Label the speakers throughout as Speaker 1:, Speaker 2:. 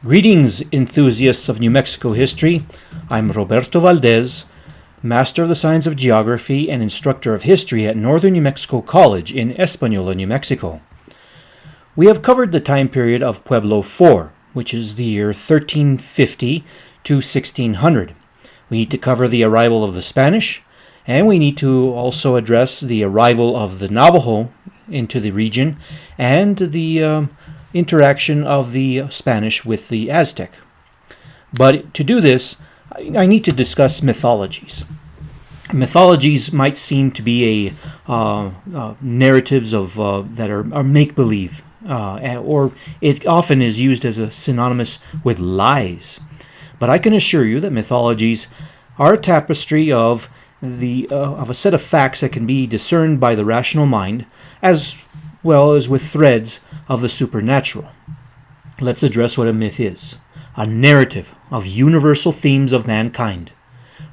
Speaker 1: Greetings, enthusiasts of New Mexico history. I'm Roberto Valdez, Master of the Science of Geography and Instructor of History at Northern New Mexico College in Espanola, New Mexico. We have covered the time period of Pueblo IV, which is the year 1350 to 1600. We need to cover the arrival of the Spanish, and we need to also address the arrival of the Navajo into the region and the interaction of the Spanish with the Aztec. But to do this, I need to discuss mythologies. Mythologies might seem to be narratives of that are make-believe, or it often is used as a synonymous with lies. But I can assure you that mythologies are a tapestry of a set of facts that can be discerned by the rational mind, as well as with threads of the supernatural. Let's address what a myth is. A narrative of universal themes of mankind,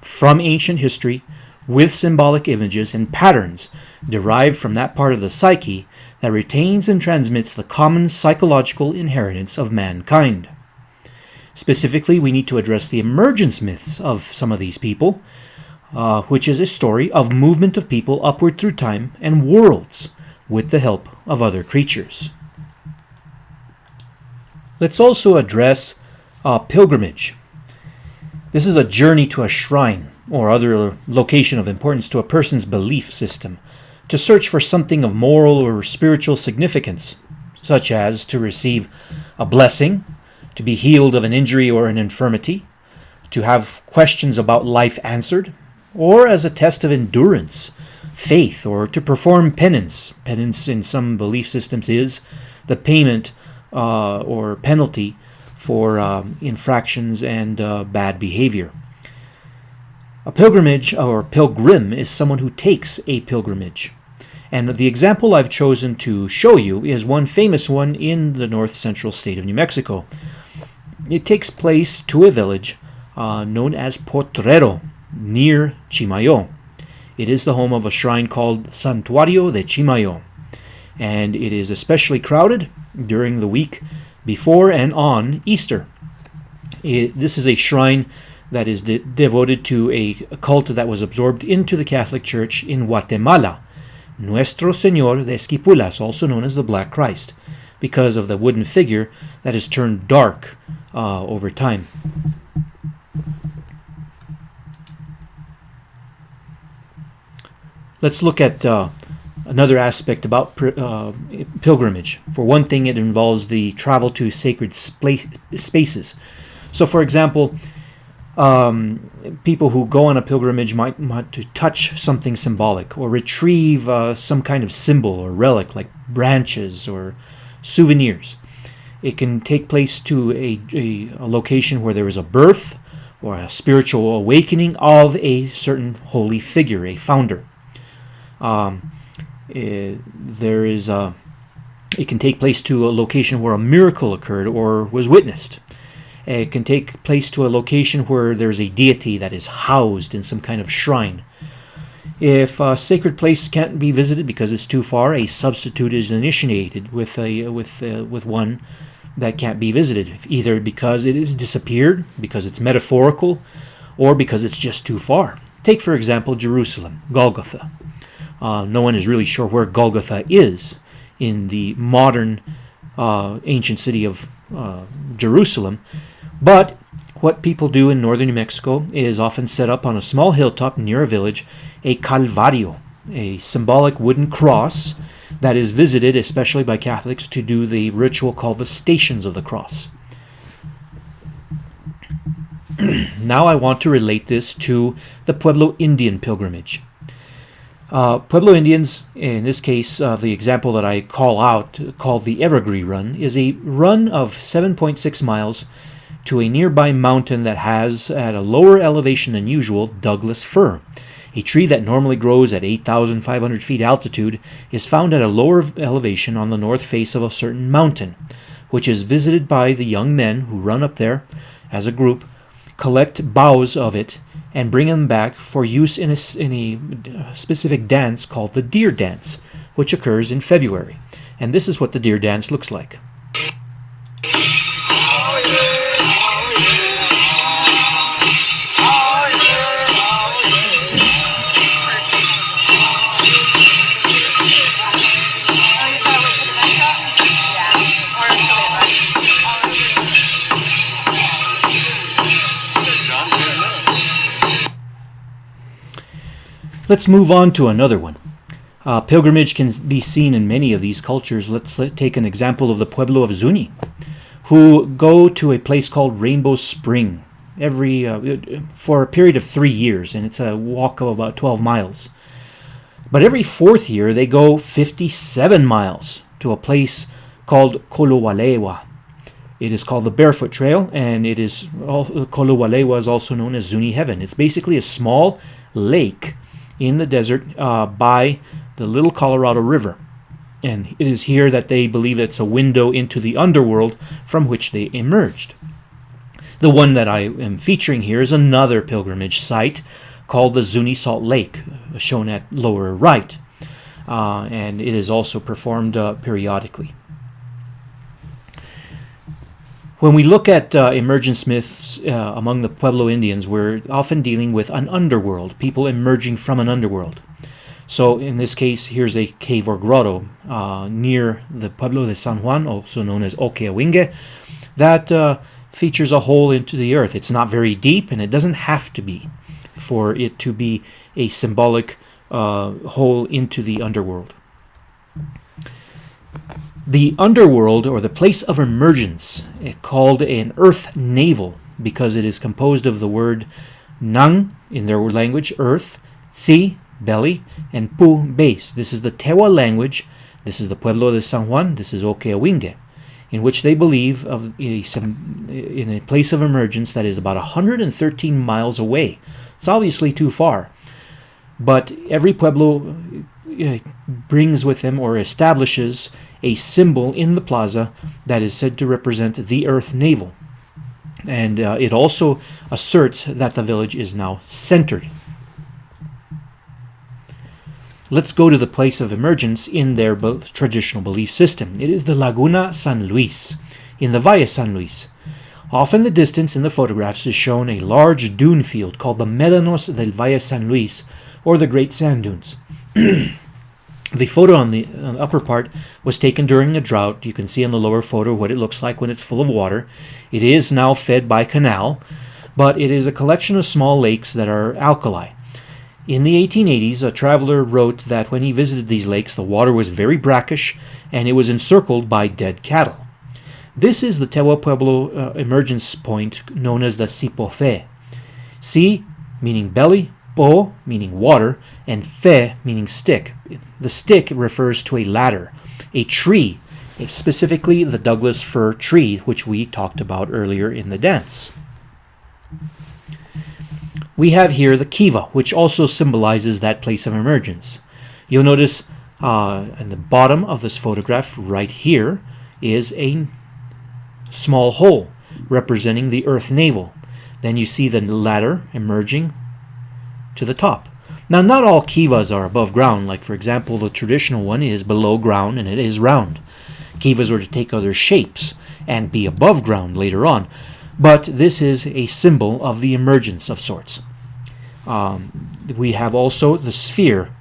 Speaker 1: from ancient history, with symbolic images and patterns derived from that part of the psyche that retains and transmits the common psychological inheritance of mankind. Specifically, we need to address the emergence myths of some of these people, which is a story of movement of people upward through time and worlds with the help of other creatures. Let's also address pilgrimage. This is a journey to a shrine or other location of importance to a person's belief system, to search for something of moral or spiritual significance, such as to receive a blessing, to be healed of an injury or an infirmity, to have questions about life answered, or as a test of endurance, faith, or to perform penance. Penance in some belief systems is the payment or penalty for infractions and bad behavior. A pilgrimage or pilgrim is someone who takes a pilgrimage. And the example I've chosen to show you is one famous one in the north central state of New Mexico. It takes place to a village known as Potrero, near Chimayo. It is the home of a shrine called Santuario de Chimayo, and it is especially crowded during the week before and on Easter. This is a shrine that is devoted to a cult that was absorbed into the Catholic Church in Guatemala, Nuestro Señor de Esquipulas, also known as the Black Christ, because of the wooden figure that is turned dark over time. Let's look at another aspect about pilgrimage. For one thing, it involves the travel to sacred spaces. So, for example, people who go on a pilgrimage might want to touch something symbolic or retrieve some kind of symbol or relic like branches or souvenirs. It can take place to a location where there is a birth or a spiritual awakening of a certain holy figure, a founder. It can take place to a location where a miracle occurred or was witnessed. It can take place to a location where there's a deity that is housed in some kind of shrine. If a sacred place can't be visited because it's too far, a substitute is initiated with one that can't be visited, either because it has disappeared, because it's metaphorical, or because it's just too far. Take, for example, Jerusalem, Golgotha. No one is really sure where Golgotha is in the modern ancient city of Jerusalem, but what people do in northern New Mexico is often set up on a small hilltop near a village a calvario, a symbolic wooden cross that is visited especially by Catholics to do the ritual called the Stations of the Cross. Now I want to relate this to the Pueblo Indian pilgrimage. Pueblo Indians, in this case, the example that I call out, called the Evergreen Run, is a run of 7.6 miles to a nearby mountain that has, at a lower elevation than usual, Douglas fir. A tree that normally grows at 8,500 feet altitude is found at a lower elevation on the north face of a certain mountain, which is visited by the young men who run up there as a group, collect boughs of it, and bring them back for use in a specific dance called the deer dance, which occurs in February. And this is what the deer dance looks like. Oh, yeah. Let's move on to another one. Pilgrimage can be seen in many of these cultures. Let's take an example of the Pueblo of Zuni, who go to a place called Rainbow Spring for a period of 3 years, and it's a walk of about 12 miles. But every fourth year, they go 57 miles to a place called Kolowalewa. It is called the Barefoot Trail, and Kolowalewa is also known as Zuni Heaven. It's basically a small lake in the desert by the Little Colorado River. And it is here that they believe it's a window into the underworld from which they emerged. The one that I am featuring here is another pilgrimage site called the Zuni Salt Lake, shown at lower right. And it is also performed periodically. When we look at emergence myths among the Pueblo Indians, we're often dealing with an underworld, people emerging from an underworld. So in this case, here's a cave or grotto near the Pueblo de San Juan, also known as Okeawinge, that features a hole into the earth. It's not very deep, and it doesn't have to be for it to be a symbolic hole into the underworld. The underworld, or the place of emergence, called an earth navel because it is composed of the word nang, in their language, earth, tsi, belly, and pu, base. This is the Tewa language. This is the Pueblo de San Juan. This is Okeawinge, in which they believe in a place of emergence that is about 113 miles away. It's obviously too far, but every Pueblo brings with them or establishes a symbol in the plaza that is said to represent the earth navel. And it also asserts that the village is now centered. Let's go to the place of emergence in their traditional belief system. It is the Laguna San Luis, in the Valle San Luis. Off in the distance in the photographs is shown a large dune field called the Médanos del Valle San Luis, or the Great Sand Dunes. The photo on the upper part was taken during a drought. You can see on the lower photo what it looks like when it's full of water. It is now fed by canal, but it is a collection of small lakes that are alkali. In the 1880s, a traveler wrote that when he visited these lakes, the water was very brackish and it was encircled by dead cattle. This is the Tewa Pueblo emergence point known as the Sipofe. Si meaning belly, po meaning water, and fe meaning stick. The stick refers to a ladder, a tree, specifically the Douglas fir tree, which we talked about earlier in the dance. We have here the kiva, which also symbolizes that place of emergence. You'll notice in the bottom of this photograph right here is a small hole representing the earth navel. Then you see the ladder emerging to the top. Now, not all kivas are above ground. Like, for example, the traditional one is below ground and it is round. Kivas are to take other shapes and be above ground later on. But this is a symbol of the emergence of sorts. We have also the sphere,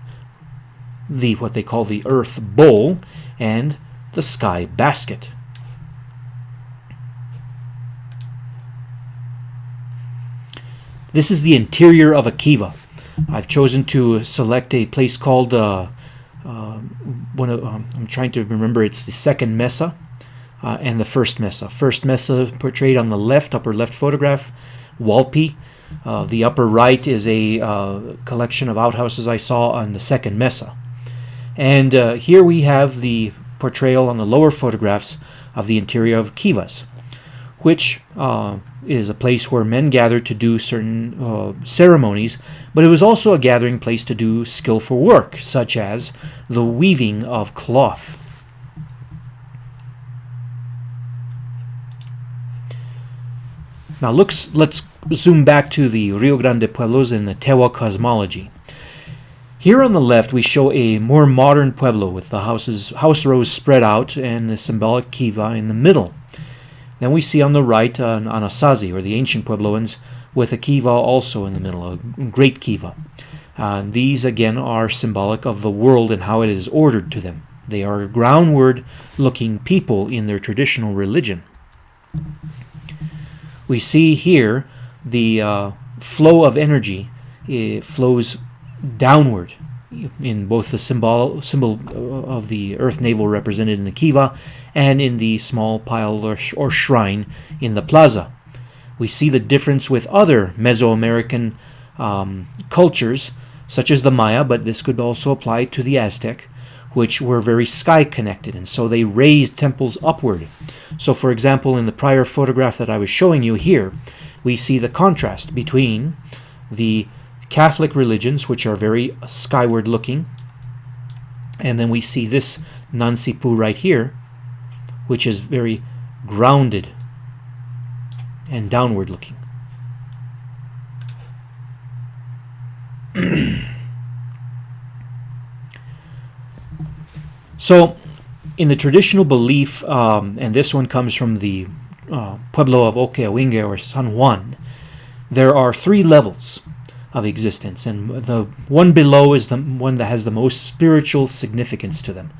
Speaker 1: what they call the earth bowl, and the sky basket. This is the interior of a kiva. I've chosen to select a place called, I'm trying to remember, it's the second mesa and the first mesa. First mesa portrayed on the left, upper left photograph, Walpi. The upper right is a collection of outhouses I saw on the second mesa. And here we have the portrayal on the lower photographs of the interior of kivas, which is a place where men gathered to do certain ceremonies, but it was also a gathering place to do skillful work, such as the weaving of cloth. Now let's zoom back to the Rio Grande Pueblos in the Tewa cosmology. Here on the left we show a more modern pueblo with the house rows spread out and the symbolic kiva in the middle. Then we see on the right an Anasazi, or the ancient Puebloans, with a kiva also in the middle, a great kiva. These again are symbolic of the world and how it is ordered to them. They are groundward-looking people in their traditional religion. We see here the flow of energy. It flows downward in both the symbol of the earth navel represented in the kiva and in the small pile or shrine in the plaza. We see the difference with other Mesoamerican cultures, such as the Maya, but this could also apply to the Aztec, which were very sky connected, and so they raised temples upward. So, for example, in the prior photograph that I was showing you here, we see the contrast between the Catholic religions, which are very skyward looking, and then we see this Nansipu right here, which is very grounded and downward looking. So, in the traditional belief, and this one comes from the Pueblo of Okeawinge or San Juan, there are 3 levels of existence, and the one below is the one that has the most spiritual significance to them.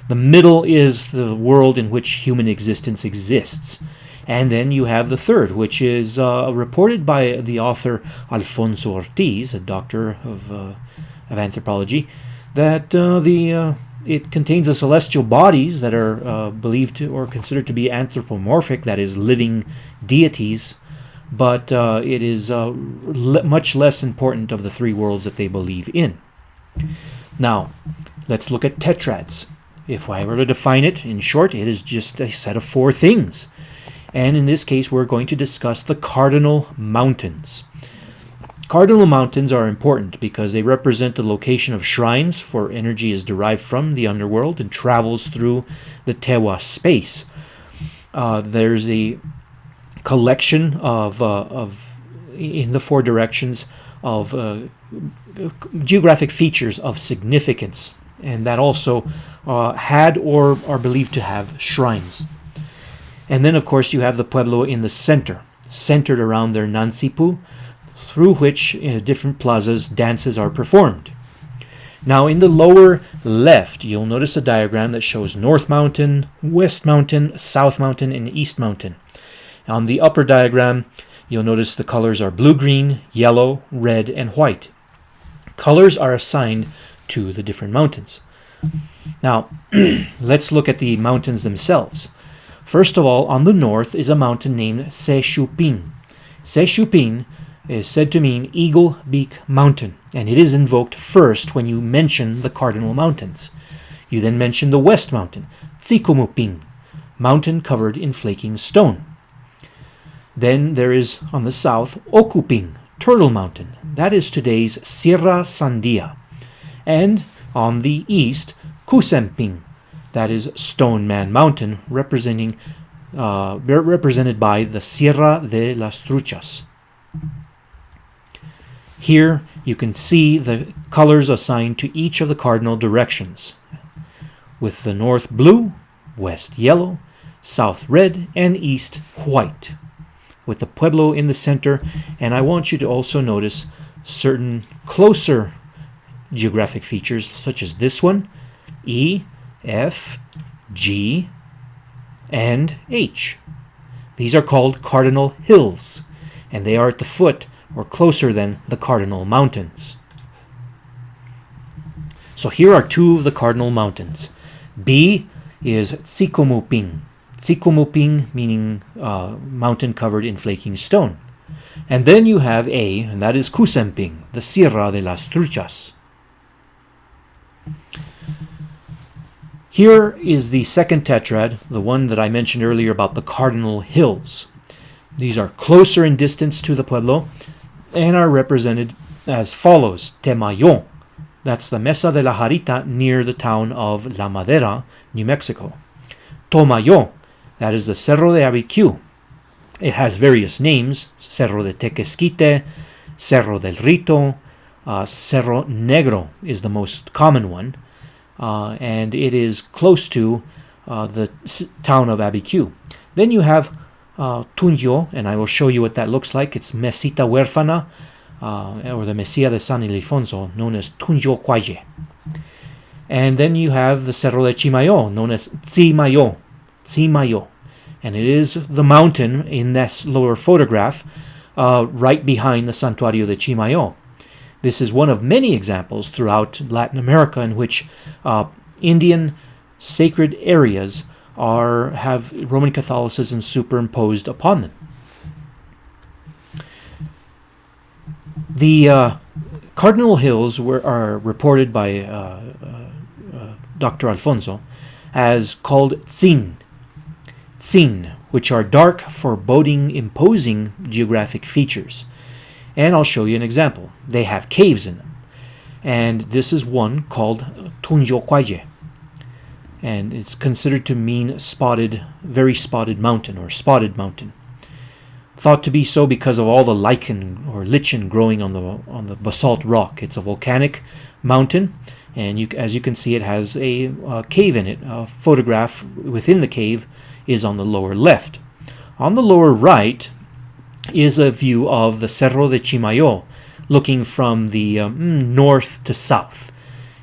Speaker 1: The middle is the world in which human existence exists. And then you have the third, which is reported by the author Alfonso Ortiz, a doctor of anthropology, that it contains the celestial bodies that are believed to or considered to be anthropomorphic, that is, living deities, but it is much less important of the 3 worlds that they believe in. Now, let's look at tetrads. If I were to define it, in short, it is just a set of 4 things. And in this case, we're going to discuss the cardinal mountains. Cardinal mountains are important because they represent the location of shrines, for energy is derived from the underworld and travels through the Tewa space. There's a collection of in the 4 directions of geographic features of significance, and that also had or are believed to have shrines. And then, of course, you have the pueblo in the center, centered around their Nansipu, through which different plazas dances are performed. Now, in the lower left, you'll notice a diagram that shows North Mountain, West Mountain, South Mountain, and East Mountain. On the upper diagram, you'll notice the colors are blue, green, yellow, red, and white. Colors are assigned to the different mountains. Now, let's look at the mountains themselves. First of all, on the north is a mountain named Sechupin. Sechupin is said to mean Eagle Beak Mountain, and it is invoked first when you mention the cardinal mountains. You then mention the West Mountain, Tsikumuping, mountain covered in flaking stone. Then there is, on the south, Okuping, Turtle Mountain. That is today's Sierra Sandia. And on the east, Kusemping. That is Stone Man Mountain, represented by the Sierra de las Truchas. Here you can see the colors assigned to each of the cardinal directions, with the north blue, west yellow, south red, and east white, with the pueblo in the center. And I want you to also notice certain closer geographic features, such as this one, E, F, G, and H. These are called cardinal hills, and they are at the foot or closer than the cardinal mountains. So here are 2 of the cardinal mountains. B is Tsikumuping. Tsikumuping meaning mountain covered in flaking stone. And then you have A, and that is Kusemping, the Sierra de las Truchas. Here is the second tetrad, the one that I mentioned earlier about the cardinal hills. These are closer in distance to the pueblo and are represented as follows. Temayo, that's the Mesa de la Jarita near the town of La Madera, New Mexico. Tomayo, that is the Cerro de Abiquiu. It has various names: Cerro de Tequesquite, Cerro del Rito, Cerro Negro is the most common one. And it is close to the town of Abiquiu. Then you have Tunyo, and I will show you what that looks like. It's Mesita Huérfana, or the Mesilla de San Ildefonso, known as Tunyo Cuaye. And then you have the Cerro de Chimayo, known as Tzimayo, and it is the mountain in this lower photograph, right behind the Santuario de Chimayo. This is one of many examples throughout Latin America in which Indian sacred areas have Roman Catholicism superimposed upon them. The Cardinal Hills are reported by Dr. Alfonso as called Tzin, which are dark, foreboding, imposing geographic features. And I'll show you an example. They have caves in them. And this is one called Tunjokwaije. And it's considered to mean very spotted mountain, or spotted mountain. Thought to be so because of all the lichen or lichen growing on the basalt rock. It's a volcanic mountain, and as you can see, it has a cave in it. A photograph within the cave is on the lower left. On the lower right is a view of the Cerro de Chimayo, looking from the north to south.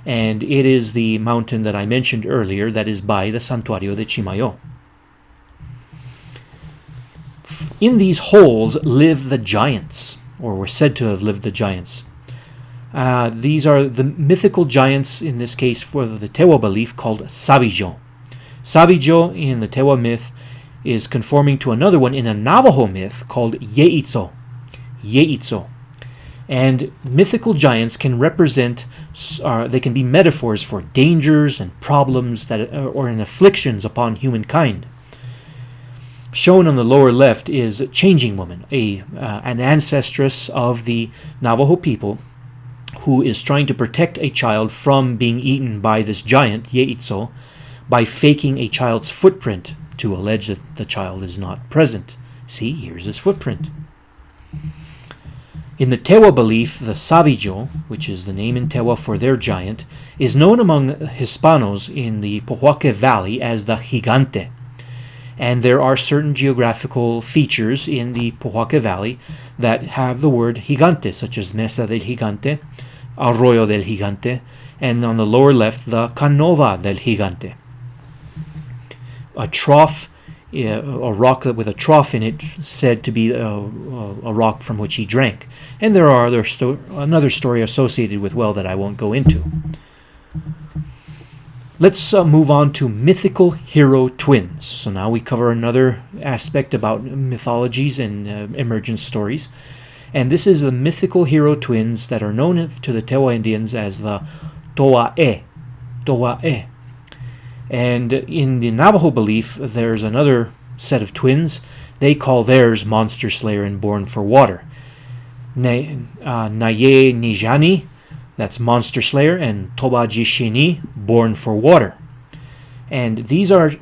Speaker 1: And it is the mountain that I mentioned earlier that is by the Santuario de Chimayo. In these holes live the giants, or were said to have lived the giants. These are the mythical giants, in this case for the Tewa belief, called Sabijo. Sabijo in the Tewa myth is conforming to another one in a Navajo myth called Yeitzo. And mythical giants can represent, they can be metaphors for dangers and problems or afflictions upon humankind. Shown on the lower left is Changing Woman, an ancestress of the Navajo people who is trying to protect a child from being eaten by this giant, Yeitzo, by faking a child's footprint to allege that the child is not present. See, here's his footprint. In the Tewa belief, the Sabijo, which is the name in Tewa for their giant, is known among Hispanos in the Pojoaque Valley as the Gigante. And there are certain geographical features in the Pojoaque Valley that have the word Gigante, such as Mesa del Gigante, Arroyo del Gigante, and on the lower left, the Canova del Gigante. A trough, a rock with a trough in it, said to be a rock from which he drank. And there are another story associated with well that I won't go into. Let's move on to mythical hero twins. So now we cover another aspect about mythologies and emergence stories. And this is the mythical hero twins that are known to the Tewa Indians as the Toa-e. And in the Navajo belief, there's another set of twins. They call theirs Monster Slayer and Born for Water. Naye Nijani, that's Monster Slayer, and Toba Jishini, Born for Water. And these are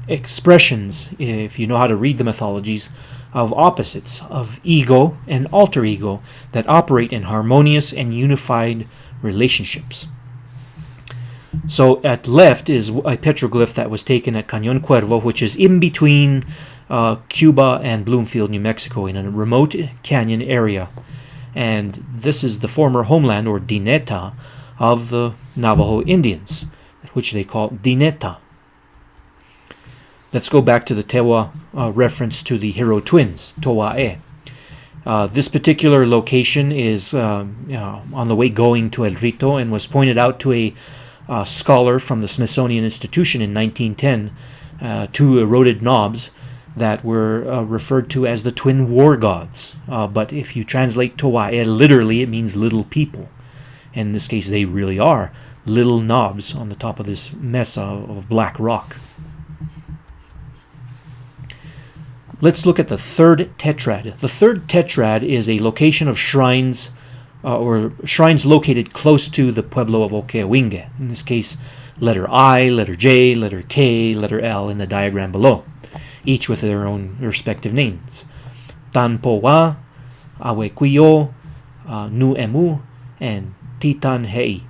Speaker 1: expressions, if you know how to read the mythologies, of opposites, of ego and alter ego that operate in harmonious and unified relationships. So at left is a petroglyph that was taken at Cañón Cuervo, which is in between Cuba and Bloomfield, New Mexico, in a remote canyon area. And this is the former homeland, or Dineta, of the Navajo Indians, which they call Dineta. Let's go back to the Tewa reference to the hero twins, Toa-e. This particular location is on the way going to El Rito and was pointed out to a scholar from the Smithsonian Institution in 1910, two eroded knobs that were referred to as the twin war gods. But if you translate Toa-e literally, it means little people. And in this case, they really are little knobs on the top of this mesa of black rock. Let's look at the third tetrad. The third tetrad is a location of shrines, or shrines located close to the pueblo of Okeawinge. In this case, letter I, letter J, letter K, letter L in the diagram below, each with their own respective names. Tanpowa, Awequio, Nuemu, and Titanhei.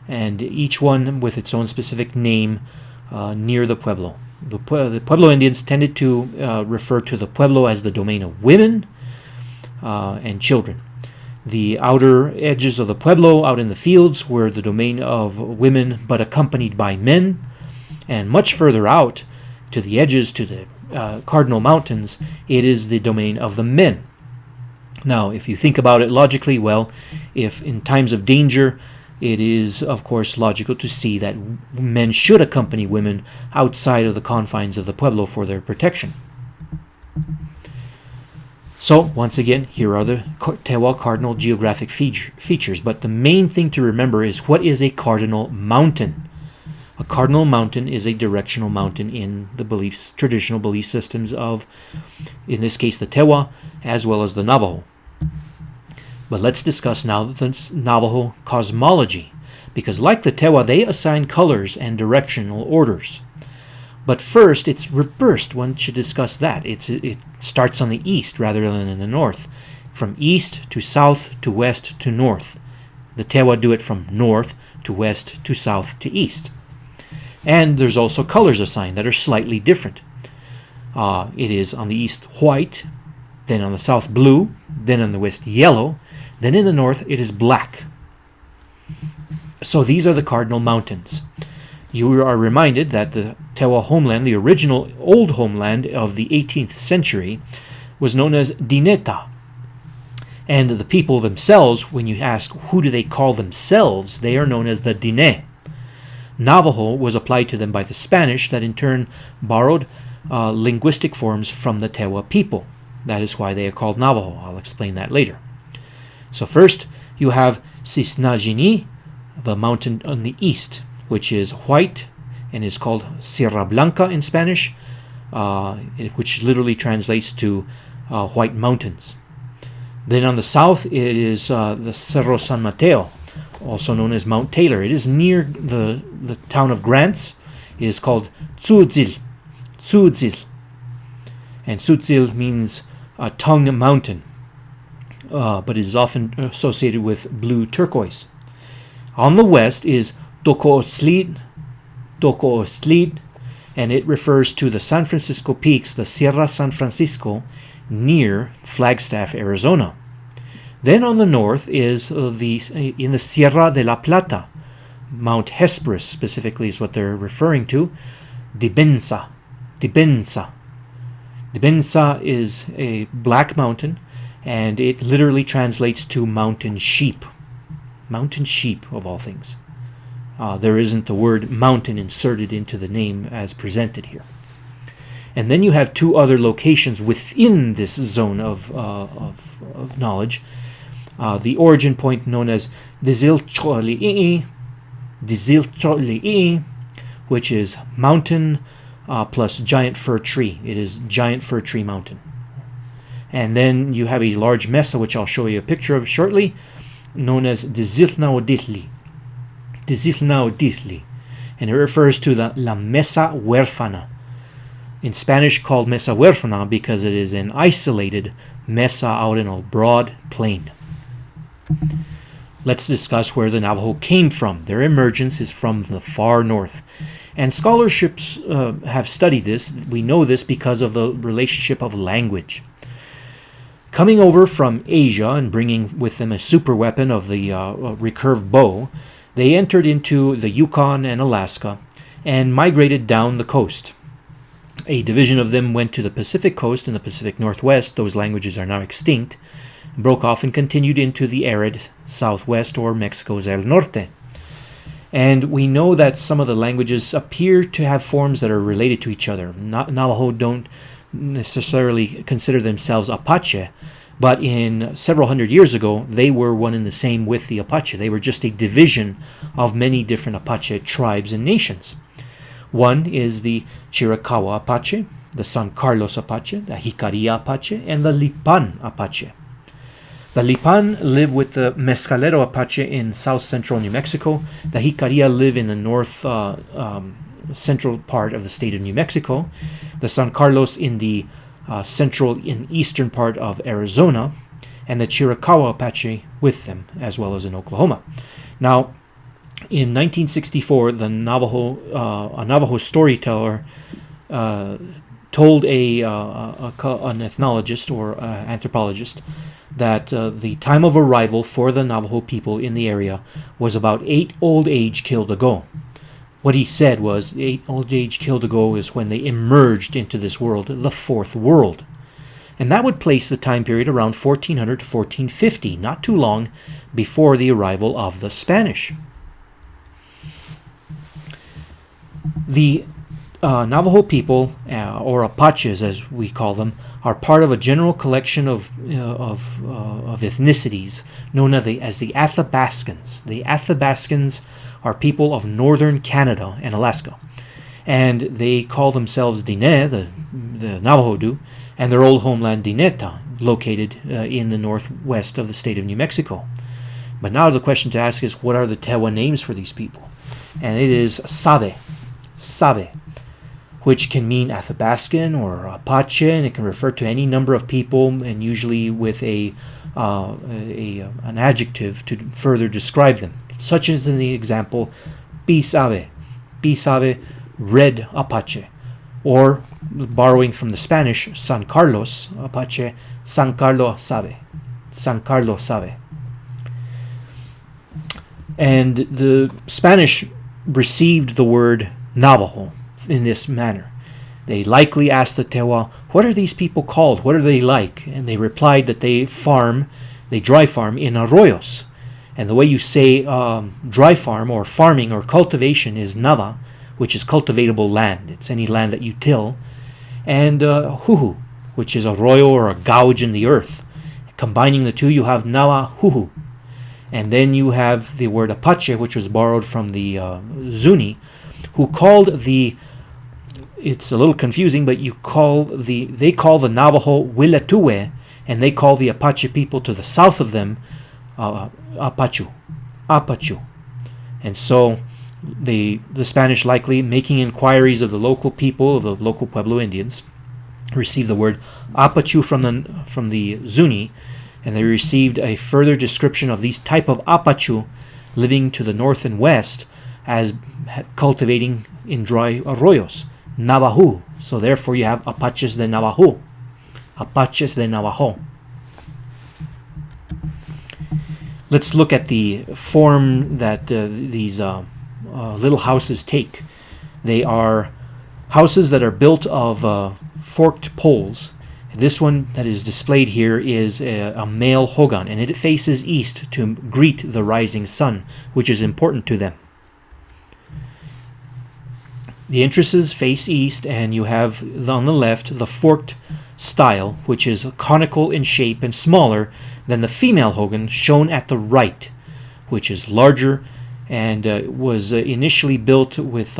Speaker 1: And each one with its own specific name near the pueblo. The Pueblo Indians tended to refer to the pueblo as the domain of women and children. The outer edges of the pueblo out in the fields were the domain of women, but accompanied by men. And much further out, to the edges, to the Cardinal Mountains, it is the domain of the men, Now, if you think about it logically, well, if in times of danger, it is, of course, logical to see that men should accompany women outside of the confines of the pueblo for their protection. So, once again, here are the Tewa cardinal geographic features. But the main thing to remember is, what is a cardinal mountain? A cardinal mountain is a directional mountain in the traditional belief systems of, in this case, the Tewa, as well as the Navajo. But let's discuss now the Navajo cosmology, because like the Tewa, they assign colors and directional orders. But first, it's reversed. One should discuss that. It starts on the east rather than in the north, from east to south to west to north. The Tewa do it from north to west to south to east. And there's also colors assigned that are slightly different. It is on the east white, then on the south blue, then on the west yellow, then in the north it is black. So these are the cardinal mountains. You are reminded that the Tewa homeland, the original old homeland of the 18th century, was known as Dineta. And the people themselves, when you ask who do they call themselves, they are known as the Diné. Navajo was applied to them by the Spanish, that in turn borrowed linguistic forms from the Tewa people. That is why they are called Navajo. I'll explain that later. So first, you have Cisnagini, the mountain on the east, which is white and is called Sierra Blanca in Spanish, which literally translates to white mountains. Then on the south, it is the Cerro San Mateo, also known as Mount Taylor. It is near the town of Grants. It is called Tzutzil. And Tzutzil means a tongue mountain, but it is often associated with blue turquoise. On the west is Tocooslid, and it refers to the San Francisco peaks, the Sierra San Francisco, near Flagstaff, Arizona. Then on the north is in the Sierra de la Plata, Mount Hesperus specifically is what they're referring to, Dibensa. Dibensa is a black mountain, and it literally translates to mountain sheep. Mountain sheep, of all things. There isn't the word mountain inserted into the name as presented here. And then you have two other locations within this zone of knowledge. The origin point known as Dizilcholi'i, which is mountain plus giant fir tree. It is giant fir tree mountain. And then you have a large mesa, which I'll show you a picture of shortly, known as Dizilnaoditli. And it refers to la Mesa Huérfana. In Spanish called Mesa Huérfana because it is an isolated mesa out in a broad plain. Let's discuss where the Navajo came from. Their emergence is from the far north. And scholarships have studied this. We know this because of the relationship of language. Coming over from Asia and bringing with them a super weapon of the recurve bow, they entered into the Yukon and Alaska and migrated down the coast. A division of them went to the Pacific coast and the Pacific Northwest. Those languages are now extinct. Broke off and continued into the arid Southwest, or Mexico's El Norte. And we know that some of the languages appear to have forms that are related to each other. Navajo don't necessarily consider themselves Apache, but in several hundred years ago, they were one and the same with the Apache. They were just a division of many different Apache tribes and nations. One is the Chiricahua Apache, the San Carlos Apache, the Jicarilla Apache, and the Lipan Apache. The Lipan live with the Mescalero Apache in south-central New Mexico. The Jicarilla live in the north central part of the state of New Mexico. The San Carlos in the central and eastern part of Arizona. And the Chiricahua Apache with them, as well as in Oklahoma. Now, in 1964, a Navajo storyteller told an ethnologist or anthropologist that the time of arrival for the Navajo people in the area was about 8 old age killed ago. What he said was 8 old age killed ago is when they emerged into this world, the fourth world. And that would place the time period around 1400 to 1450, not too long before the arrival of the Spanish. The Navajo people, or Apaches as we call them, are part of a general collection of ethnicities known as the Athabascans. The Athabascans are people of northern Canada and Alaska, and they call themselves Diné, the Navajo do, and their old homeland Dineta, located in the northwest of the state of New Mexico. But now the question to ask is, what are the Tewa names for these people? And it is Sabe, which can mean Athabascan or Apache, and it can refer to any number of people, and usually with an adjective to further describe them, such as in the example Pisabe, red Apache, or borrowing from the Spanish, San Carlos Apache, San Carlos Sabe. And the Spanish received the word Navajo in this manner. They likely asked the Tewa, what are these people called? What are they like? And they replied that they dry farm in arroyos. And the way you say dry farm or farming or cultivation is nava, which is cultivatable land. It's any land that you till. And huhu, which is arroyo or a gouge in the earth. Combining the two, you have nawa huhu. And then you have the word Apache, which was borrowed from the Zuni, who called it's a little confusing, but they call the Navajo Wiletue, and they call the Apache people to the south of them Apachu. And so the Spanish, likely making inquiries of the local people, of the local Pueblo Indians, received the word Apachu from the Zuni, and they received a further description of these type of Apachu living to the north and west as cultivating in dry arroyos, Navajo. So therefore you have Apaches de Navajo. Let's look at the form that these little houses take. They are houses that are built of forked poles. This one that is displayed here is a male hogan, and it faces east to greet the rising sun, which is important to them. The entrances face east, and you have on the left the forked style, which is conical in shape and smaller than the female hogan shown at the right, which is larger and was initially built with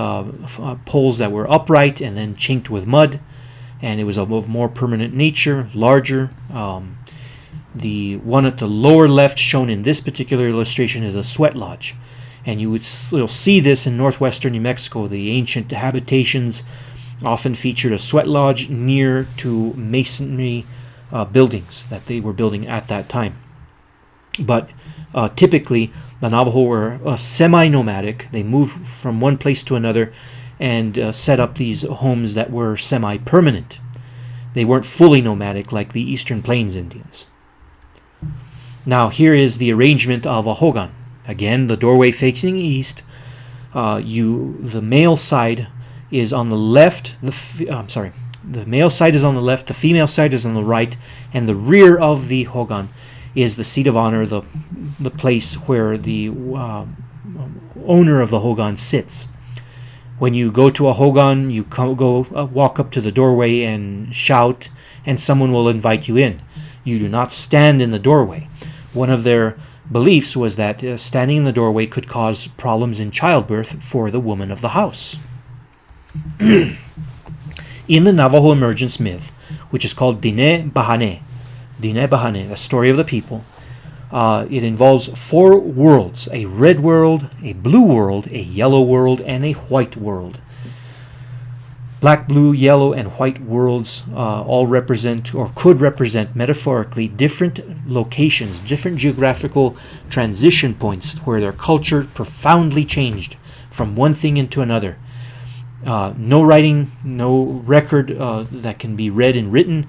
Speaker 1: poles that were upright and then chinked with mud, and it was of more permanent nature, larger. The one at the lower left shown in this particular illustration is a sweat lodge. And you'll see this in northwestern New Mexico. The ancient habitations often featured a sweat lodge near to masonry buildings that they were building at that time. But typically, the Navajo were semi-nomadic. They moved from one place to another and set up these homes that were semi-permanent. They weren't fully nomadic like the Eastern Plains Indians. Now here is the arrangement of a hogan. Again, the doorway facing east. The male side is on the left. The male side is on the left. The female side is on the right, and the rear of the hogan is the seat of honor, the place where the owner of the hogan sits. When you go to a hogan, you walk up to the doorway and shout, and someone will invite you in. You do not stand in the doorway. One of their beliefs was that standing in the doorway could cause problems in childbirth for the woman of the house. In the Navajo emergence myth, which is called Diné Bahane, the story of the people, it involves 4 worlds: a red world, a blue world, a yellow world, and a white world. Black, blue, yellow, and white worlds all represent, or could represent metaphorically, different locations, different geographical transition points where their culture profoundly changed from one thing into another. No writing, no record that can be read and written,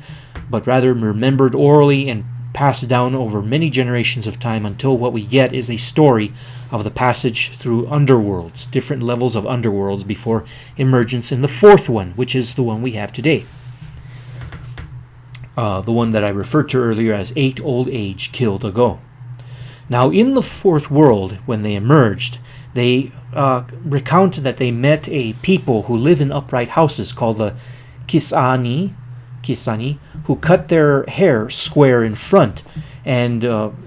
Speaker 1: but rather remembered orally and passed down over many generations of time until what we get is a story of the passage through underworlds, different levels of underworlds before emergence in the 4th one, which is the one we have today. the one that I referred to earlier as 8 old age killed ago. Now, in the fourth world, when they emerged, they recount that they met a people who live in upright houses called the Kisani, who cut their hair square in front. And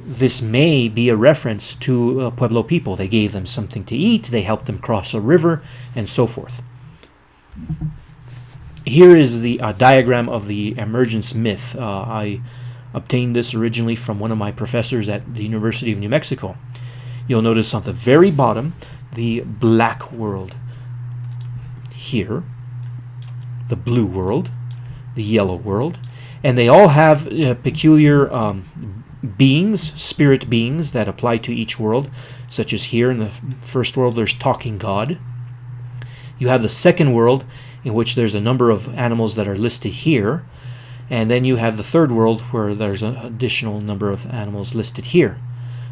Speaker 1: this may be a reference to Pueblo people. They gave them something to eat, they helped them cross a river, and so forth. Here is the diagram of the emergence myth. I obtained this originally from one of my professors at the University of New Mexico. You'll notice on the very bottom, the black world. Here, the blue world, the yellow world, and they all have peculiar beings, spirit beings that apply to each world, such as here in the first world there's talking God. You have the second world, in which there's a number of animals that are listed here, and then you have the third world where there's an additional number of animals listed here.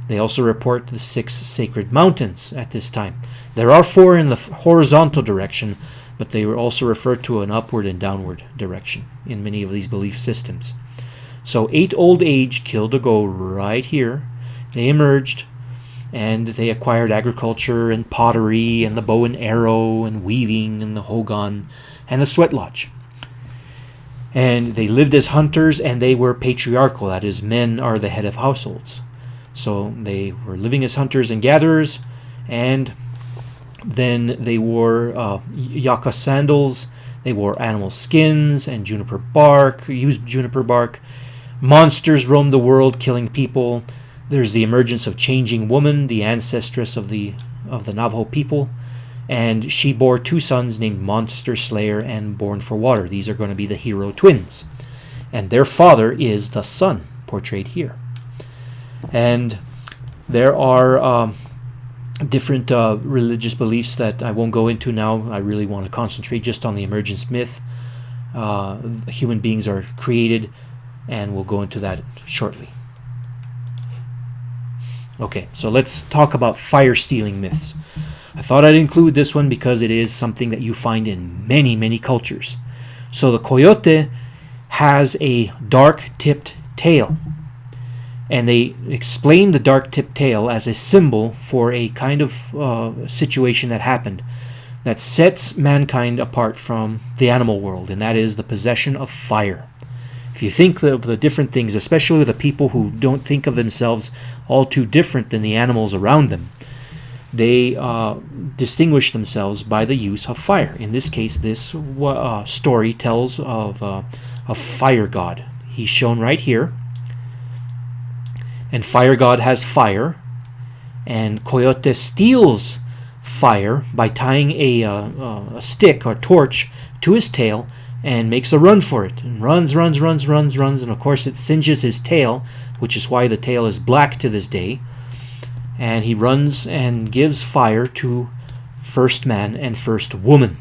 Speaker 1: They also report the 6 sacred mountains at this time. There are 4 in the horizontal direction, but they were also referred to an upward and downward direction in many of these belief systems. So 8 old age killed ago right here. They emerged, and they acquired agriculture and pottery and the bow and arrow and weaving and the hogan and the sweat lodge. And they lived as hunters, and they were patriarchal, that is, men are the head of households. So they were living as hunters and gatherers, and then they wore yucca sandals, they wore animal skins and juniper bark, used juniper bark. Monsters roamed the world, killing people. There's the emergence of Changing Woman, the ancestress of the Navajo people, and she bore 2 sons named Monster Slayer and Born for Water. These are going to be the hero twins, and their father is the sun, portrayed here. And there are different religious beliefs that I won't go into now. I really want to concentrate just on the emergence myth. Human beings are created, and we'll go into that shortly. Okay, so let's talk about fire-stealing myths. I thought I'd include this one because it is something that you find in many, many cultures. So the coyote has a dark-tipped tail, and they explain the dark-tipped tail as a symbol for a kind of situation that happened that sets mankind apart from the animal world, and that is the possession of fire. If you think of the different things, especially the people who don't think of themselves all too different than the animals around them, they distinguish themselves by the use of fire. In this case, this story tells of a fire god. He's shown right here. And fire god has fire. And coyote steals fire by tying a stick or torch to his tail and makes a run for it, and runs, and of course it singes his tail, which is why the tail is black to this day. And he runs and gives fire to first man and first woman,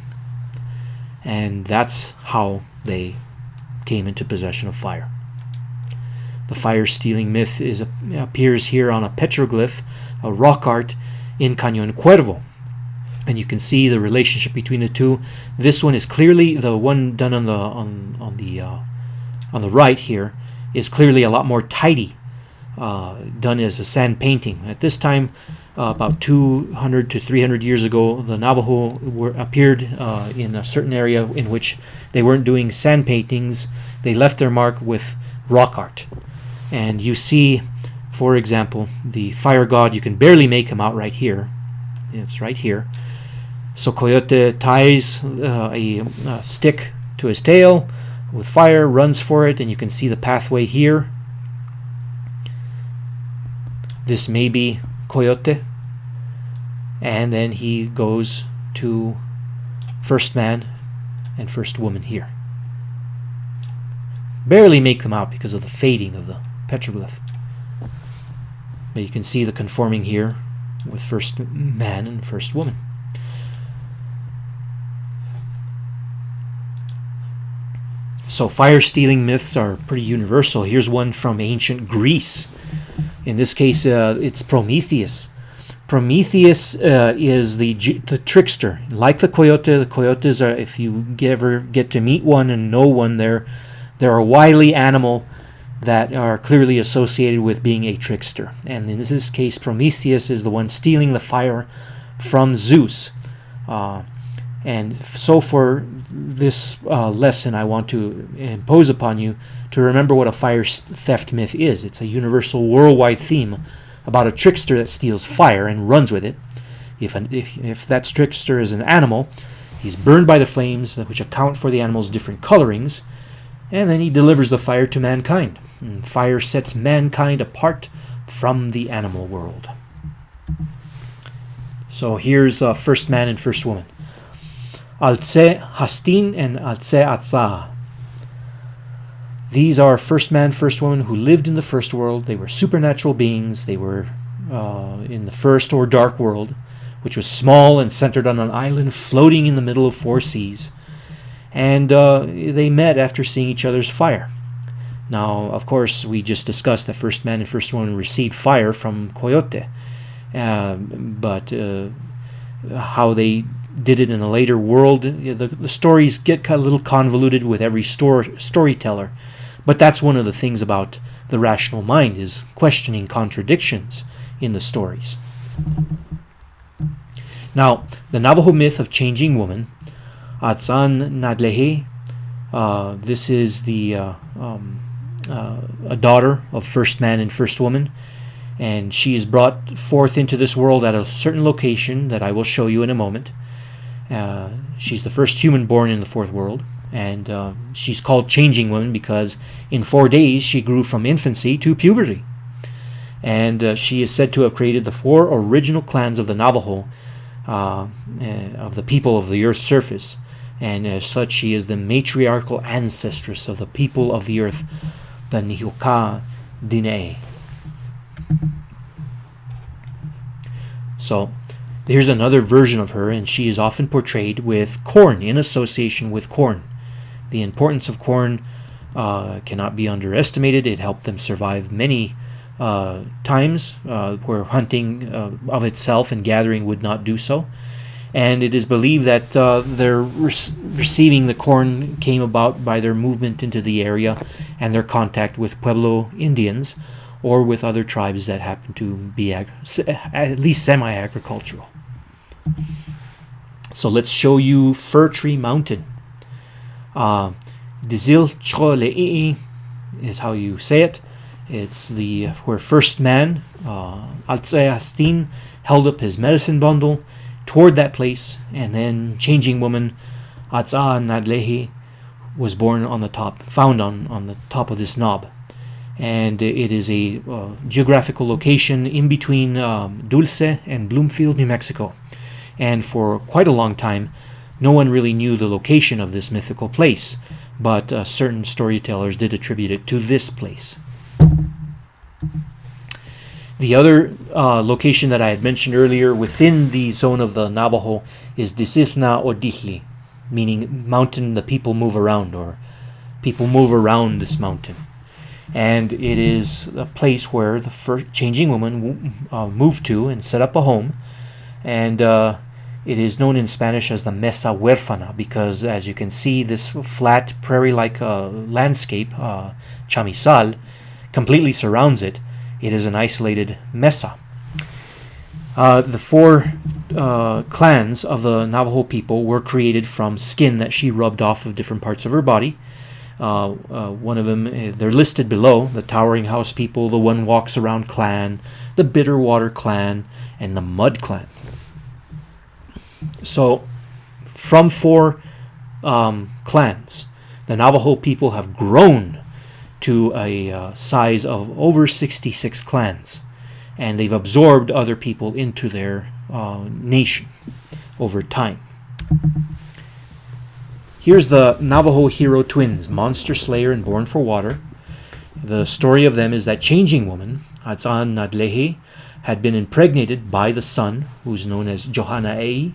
Speaker 1: and that's how they came into possession of fire. The fire-stealing myth appears here on a petroglyph, a rock art in Cañón Cuervo. And you can see the relationship between the two. This one is clearly, the one done on the right here is clearly a lot more tidy, done as a sand painting. At this time, about 200 to 300 years ago, the Navajo appeared in a certain area in which they weren't doing sand paintings. They left their mark with rock art. And you see, for example, the fire god, you can barely make him out right here. It's right here. So coyote ties a stick to his tail with fire, runs for it, and you can see the pathway here. This may be coyote. And then he goes to first man and first woman here. Barely make them out because of the fading of the petroglyph. But you can see the conforming here with first man and first woman. So fire-stealing myths are pretty universal. Here's one from ancient Greece. In this case, it's Prometheus. Prometheus is the trickster. Like the coyotes are, if you ever get to meet one and know one, they're They're a wily animal that are clearly associated with being a trickster. And in this case, Prometheus is the one stealing the fire from Zeus. And so for this lesson, I want to impose upon you to remember what a fire theft myth is. It's a universal worldwide theme about a trickster that steals fire and runs with it. If that trickster is an animal, he's burned by the flames, which account for the animal's different colorings, and then he delivers the fire to mankind. And fire sets mankind apart from the animal world. So here's first man and first woman. Altse Hastin and Altse Atza. These are first man, first woman who lived in the first world. They were supernatural beings. They were in the first or dark world, which was small and centered on an island floating in the middle of four seas. And they met after seeing each other's fire. Now, of course, we just discussed that first man and first woman received fire from Coyote. But how they did it in a later world, the stories get a little convoluted with every storyteller. But that's one of the things about the rational mind, is questioning contradictions in the stories. Now, the Navajo myth of changing woman, Atzan Nadlehe, this is a daughter of first man and first woman, and she is brought forth into this world at a certain location that I will show you in a moment. She's the first human born in the fourth world, and she's called changing woman because in 4 days she grew from infancy to puberty. And she is said to have created the 4 original clans of the Navajo, of the people of the earth's surface, and as such she is the matriarchal ancestress of the people of the earth, the Nihuka Dine. So here's another version of her, and she is often portrayed with corn, in association with corn. The importance of corn cannot be underestimated. It helped them survive many times where hunting of itself and gathering would not do so. And it is believed that their receiving the corn came about by their movement into the area and their contact with Pueblo Indians or with other tribes that happen to be at least semi-agricultural. So let's show you Fir Tree Mountain. Dizil Chole'i is how you say it. It's where first man, Altse Hastin, held up his medicine bundle toward that place, and then changing woman, Atza Nadlehi, was born on the top, found on the top of this knob. And it is a geographical location in between Dulce and Bloomfield, New Mexico. And for quite a long time, no one really knew the location of this mythical place, but certain storytellers did attribute it to this place. The other location that I had mentioned earlier within the zone of the Navajo is Disisna Odihli, meaning mountain the people move around, or people move around this mountain. And it is a place where the first changing woman moved to and set up a home. And it is known in Spanish as the Mesa Huérfana because, as you can see, this flat prairie-like landscape, chamizal, completely surrounds it. It is an isolated mesa. The 4 clans of the Navajo people were created from skin that she rubbed off of different parts of her body. One of them, they're listed below: the Towering House people, the One Walks Around clan, the Bitterwater clan, and the Mud clan. So, from 4 clans, the Navajo people have grown to a size of over 66 clans, and they've absorbed other people into their nation over time. Here's the Navajo hero twins, Monster Slayer and Born for Water. The story of them is that changing woman, Atzan Nadlehi, had been impregnated by the sun, who's known as Johanaei,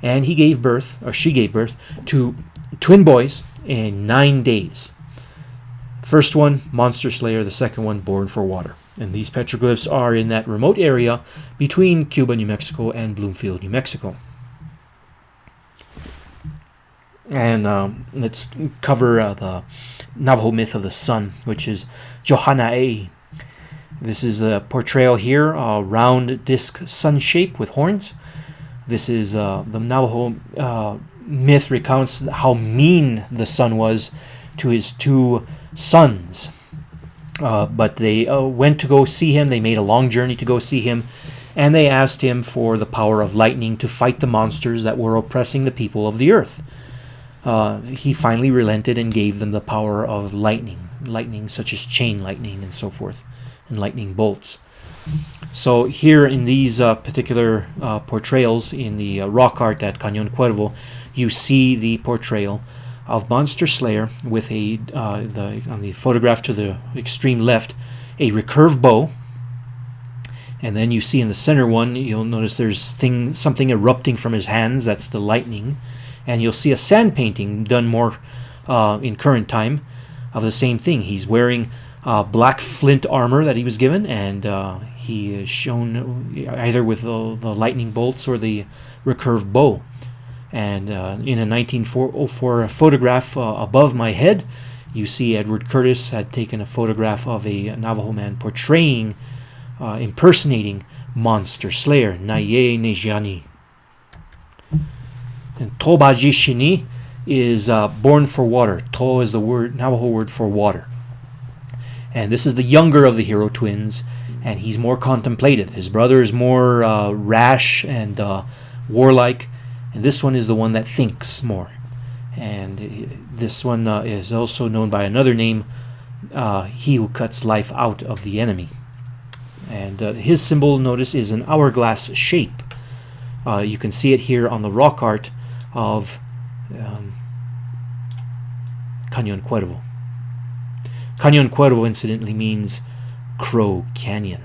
Speaker 1: and she gave birth to twin boys in 9 days. First one, Monster Slayer. The second one, Born for Water. And these petroglyphs are in that remote area between Cuba, New Mexico, and Bloomfield, New Mexico. And let's cover the Navajo myth of the sun, which is Johanae. This is a portrayal here, a round disc sun shape with horns. This is the Navajo myth recounts how mean the sun was to his two sons. But they went to go see him. They made a long journey to go see him. And they asked him for the power of lightning to fight the monsters that were oppressing the people of the earth. He finally relented and gave them the power of lightning such as chain lightning and so forth, and lightning bolts. So here in these particular portrayals in the rock art at Cañón Cuervo, you see the portrayal of Monster Slayer with on the photograph to the extreme left, a recurved bow. And then you see in the center one, you'll notice there's something erupting from his hands. That's the lightning. And you'll see a sand painting done more in current time of the same thing. He's wearing black flint armor that he was given, and he is shown either with the lightning bolts or the recurved bow. And in a 1904 photograph above my head, you see Edward Curtis had taken a photograph of a Navajo man portraying, impersonating Monster Slayer, Naye Nejani. And Tobaji Shini is born for water. To is the Navajo word for water. And this is the younger of the hero twins, and he's more contemplative. His brother is more rash and warlike, and this one is the one that thinks more. And this one is also known by another name, he who cuts life out of the enemy. And his symbol, notice, is an hourglass shape. You can see it here on the rock art of Cañón Cuervo. Cañón Cuervo, incidentally, means Crow Canyon.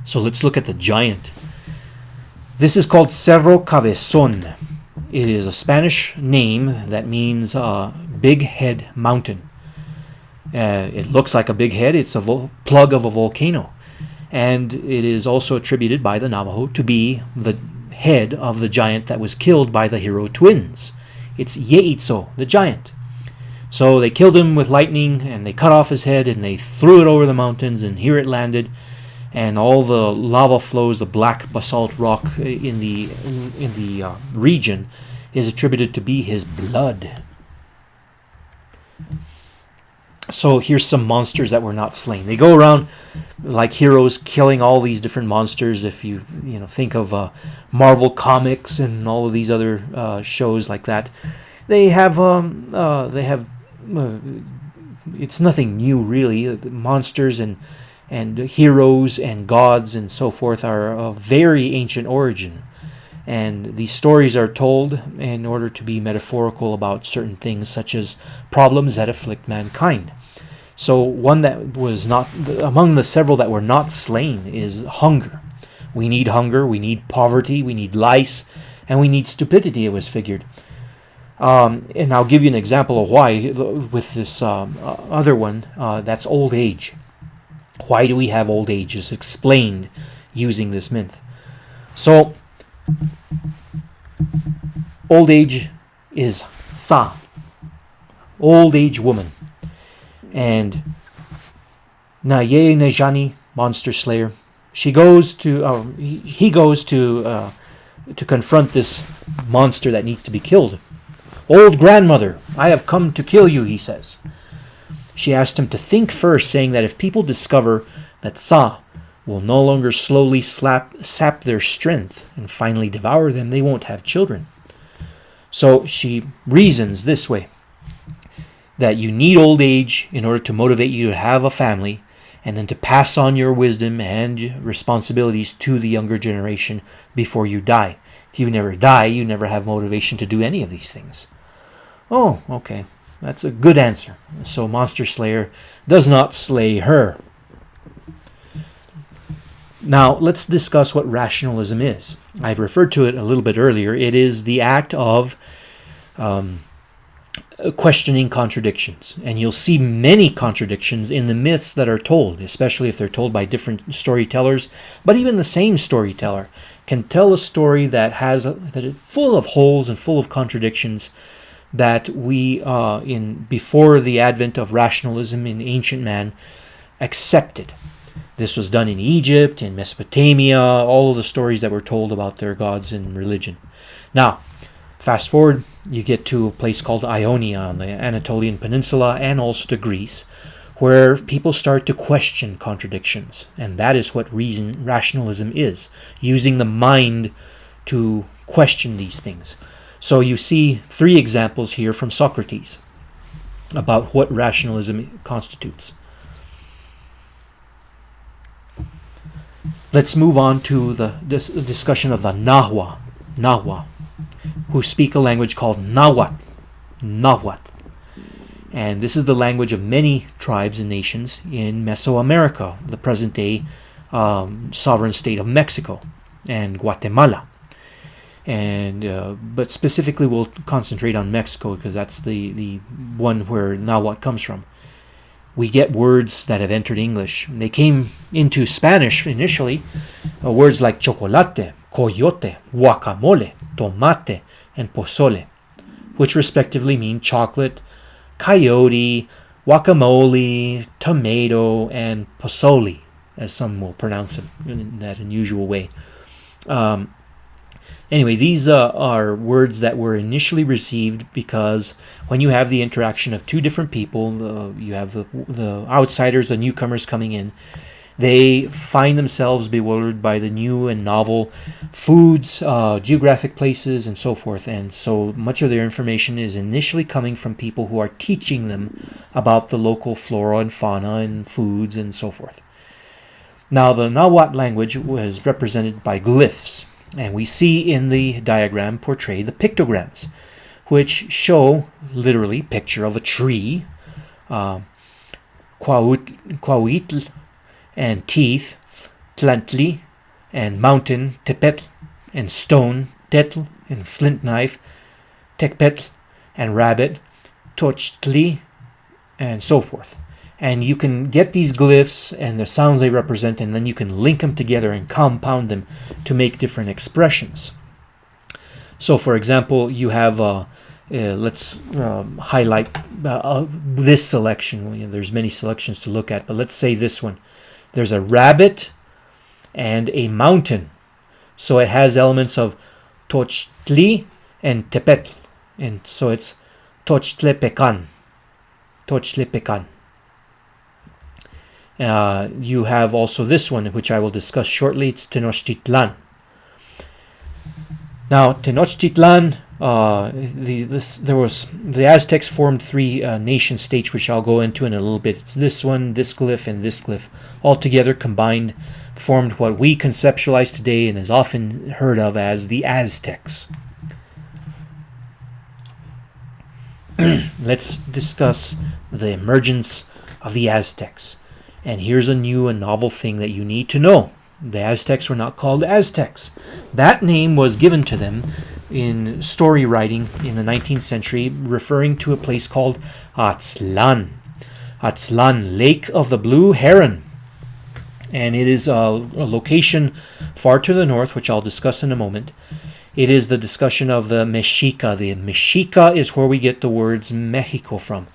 Speaker 1: So let's look at the giant. This is called Cerro Cabezón. It is a Spanish name that means big head mountain. It looks like a big head. It's a plug of a volcano. And it is also attributed by the Navajo to be the head of the giant that was killed by the hero twins. It's Yeitzo, the giant. So they killed him with lightning, and they cut off his head, and they threw it over the mountains, and here it landed. And all the lava flows, the black basalt rock in the region, is attributed to be his blood. So here's some monsters that were not slain. They go around like heroes, killing all these different monsters. If you think of Marvel Comics and all of these other shows like that, they have it's nothing new really. Monsters and heroes and gods and so forth are of very ancient origin. And these stories are told in order to be metaphorical about certain things, such as problems that afflict mankind. So one that was not, among the several that were not slain, is hunger. We need hunger, we need poverty, we need lice, and we need stupidity, it was figured. And I'll give you an example of why with this other one, that's old age. Why do we have old age is explained using this myth. So, old age is Sa, old age woman. And Naye Nejani, Monster Slayer, he goes to confront this monster that needs to be killed. Old grandmother, I have come to kill you, he says. She asked him to think first, saying that if people discover that Sa will no longer slowly sap their strength and finally devour them, they won't have children. So she reasons this way, that you need old age in order to motivate you to have a family and then to pass on your wisdom and responsibilities to the younger generation before you die. If you never die, you never have motivation to do any of these things. Oh, okay. That's a good answer. So Monster Slayer does not slay her. Now, let's discuss what rationalism is. I've referred to it a little bit earlier. It is the act of questioning contradictions. And you'll see many contradictions in the myths that are told, especially if they're told by different storytellers, but even the same storyteller can tell a story that is full of holes and full of contradictions that we, before the advent of rationalism in ancient man, accepted. This was done in Egypt, in Mesopotamia, all of the stories that were told about their gods and religion. Now, fast forward, you get to a place called Ionia on the Anatolian Peninsula and also to Greece, where people start to question contradictions. And that is what rationalism is, using the mind to question these things. So you see 3 examples here from Socrates about what rationalism constitutes. Let's move on to the discussion of the Nahua, who speak a language called Nahuatl. And this is the language of many tribes and nations in Mesoamerica, the present-day sovereign state of Mexico and Guatemala. And but specifically we'll concentrate on Mexico because that's the one where Nahuatl comes from. We get words that have entered English. They came into Spanish initially, words like chocolate, coyote, guacamole, tomate, and pozole, which respectively mean chocolate, coyote, guacamole, tomato, and pozole, as some will pronounce it in that unusual way. Anyway, these are words that were initially received because when you have the interaction of 2 different people, you have the outsiders, the newcomers coming in, they find themselves bewildered by the new and novel foods, geographic places, and so forth. And so much of their information is initially coming from people who are teaching them about the local flora and fauna and foods and so forth. Now, the Nahuatl language was represented by glyphs. And we see in the diagram portrayed the pictograms, which show literally picture of a tree, Quahuitl, and teeth, Tlantli, and mountain, Tepetl, and stone, Tetl, and flint knife, Tecpetl, and rabbit, Tochtli, and so forth. And you can get these glyphs and the sounds they represent, and then you can link them together and compound them to make different expressions. So, for example, you have, let's highlight this selection. There's many selections to look at, but let's say this one. There's a rabbit and a mountain. So it has elements of Tochtli and Tepetl. And so it's Tochtlepecan. Tochtlepecan. You have also this one, which I will discuss shortly. It's Tenochtitlan. Now, Tenochtitlan, the Aztecs formed 3 nation states, which I'll go into in a little bit. It's this one, this glyph, and this glyph, all together combined, formed what we conceptualize today and is often heard of as the Aztecs. Let's discuss the emergence of the Aztecs. And here's a new and novel thing that you need to know. The Aztecs were not called Aztecs. That name was given to them in story writing in the 19th century, referring to a place called Aztlan. Aztlan, Lake of the Blue Heron. And it is a location far to the north, which I'll discuss in a moment. It is the discussion of the Mexica. The Mexica is where we get the words Mexico from.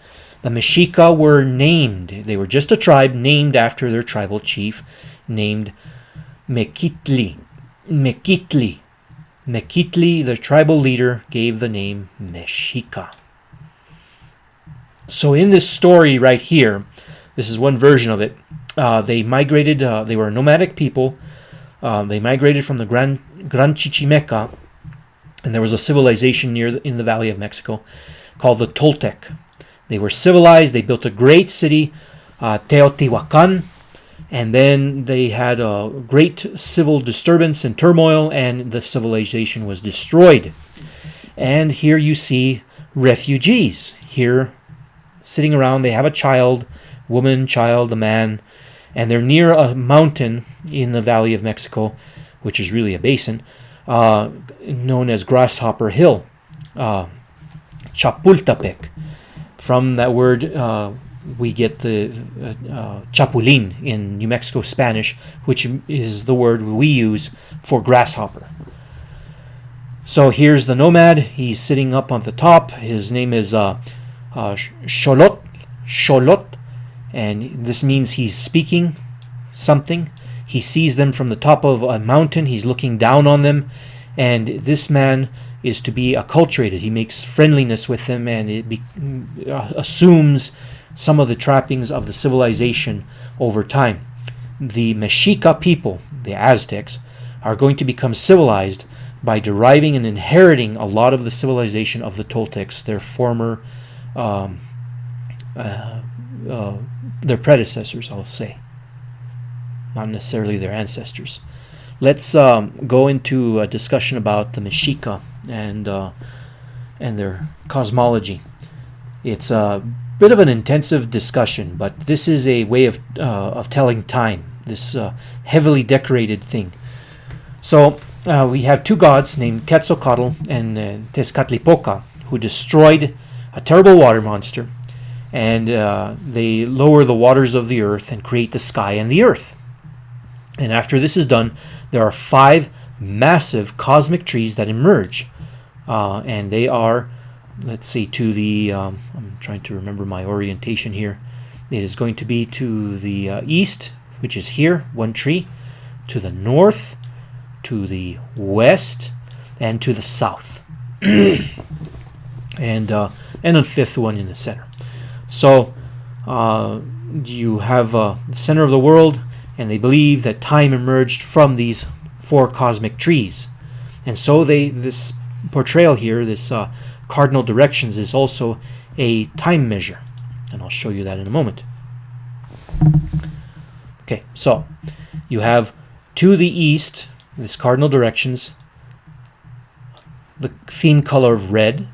Speaker 1: The Mexica were named. They were just a tribe named after their tribal chief, named Mequitli. Mequitli. Mequitli, the tribal leader, gave the name Mexica. So in this story right here, this is one version of it. They migrated. They were a nomadic people. They migrated from the Gran Chichimeca, and there was a civilization in the Valley of Mexico called the Toltec. They were civilized. They built a great city, Teotihuacan, and then they had a great civil disturbance and turmoil, and the civilization was destroyed. And here you see refugees here sitting around. They have a child, woman, child, a man, and they're near a mountain in the Valley of Mexico, which is really a basin, known as Grasshopper Hill, Chapultepec. From that word we get the chapulín in New Mexico Spanish, which is the word we use for grasshopper. So here's the nomad. He's sitting up on the top. His name is Xolotl, and this means he's speaking something. He sees them from the top of a mountain. He's looking down on them, and this man is to be acculturated. He makes friendliness with them, and it assumes some of the trappings of the civilization over time. The Mexica people, the Aztecs, are going to become civilized by deriving and inheriting a lot of the civilization of the Toltecs, their former, their predecessors, I'll say. Not necessarily their ancestors. Let's go into a discussion about the Mexica and their cosmology. It's a bit of an intensive discussion, but this is a way of telling time. This heavily decorated thing. So we have two gods named Quetzalcoatl and Tezcatlipoca, who destroyed a terrible water monster, and they lower the waters of the earth and create the sky and the earth. And after this is done, there are 5 massive cosmic trees that emerge. And they are, let's see, to the, I'm trying to remember my orientation here. It is going to be to the east, which is here, one tree, to the north, to the west, and to the south. and a 5th one in the center. So you have the center of the world, and they believe that time emerged from these 4 cosmic trees. And so this portrayal here, this cardinal directions, is also a time measure. And I'll show you that in a moment. Okay, so you have to the east, this cardinal directions, the theme color of red.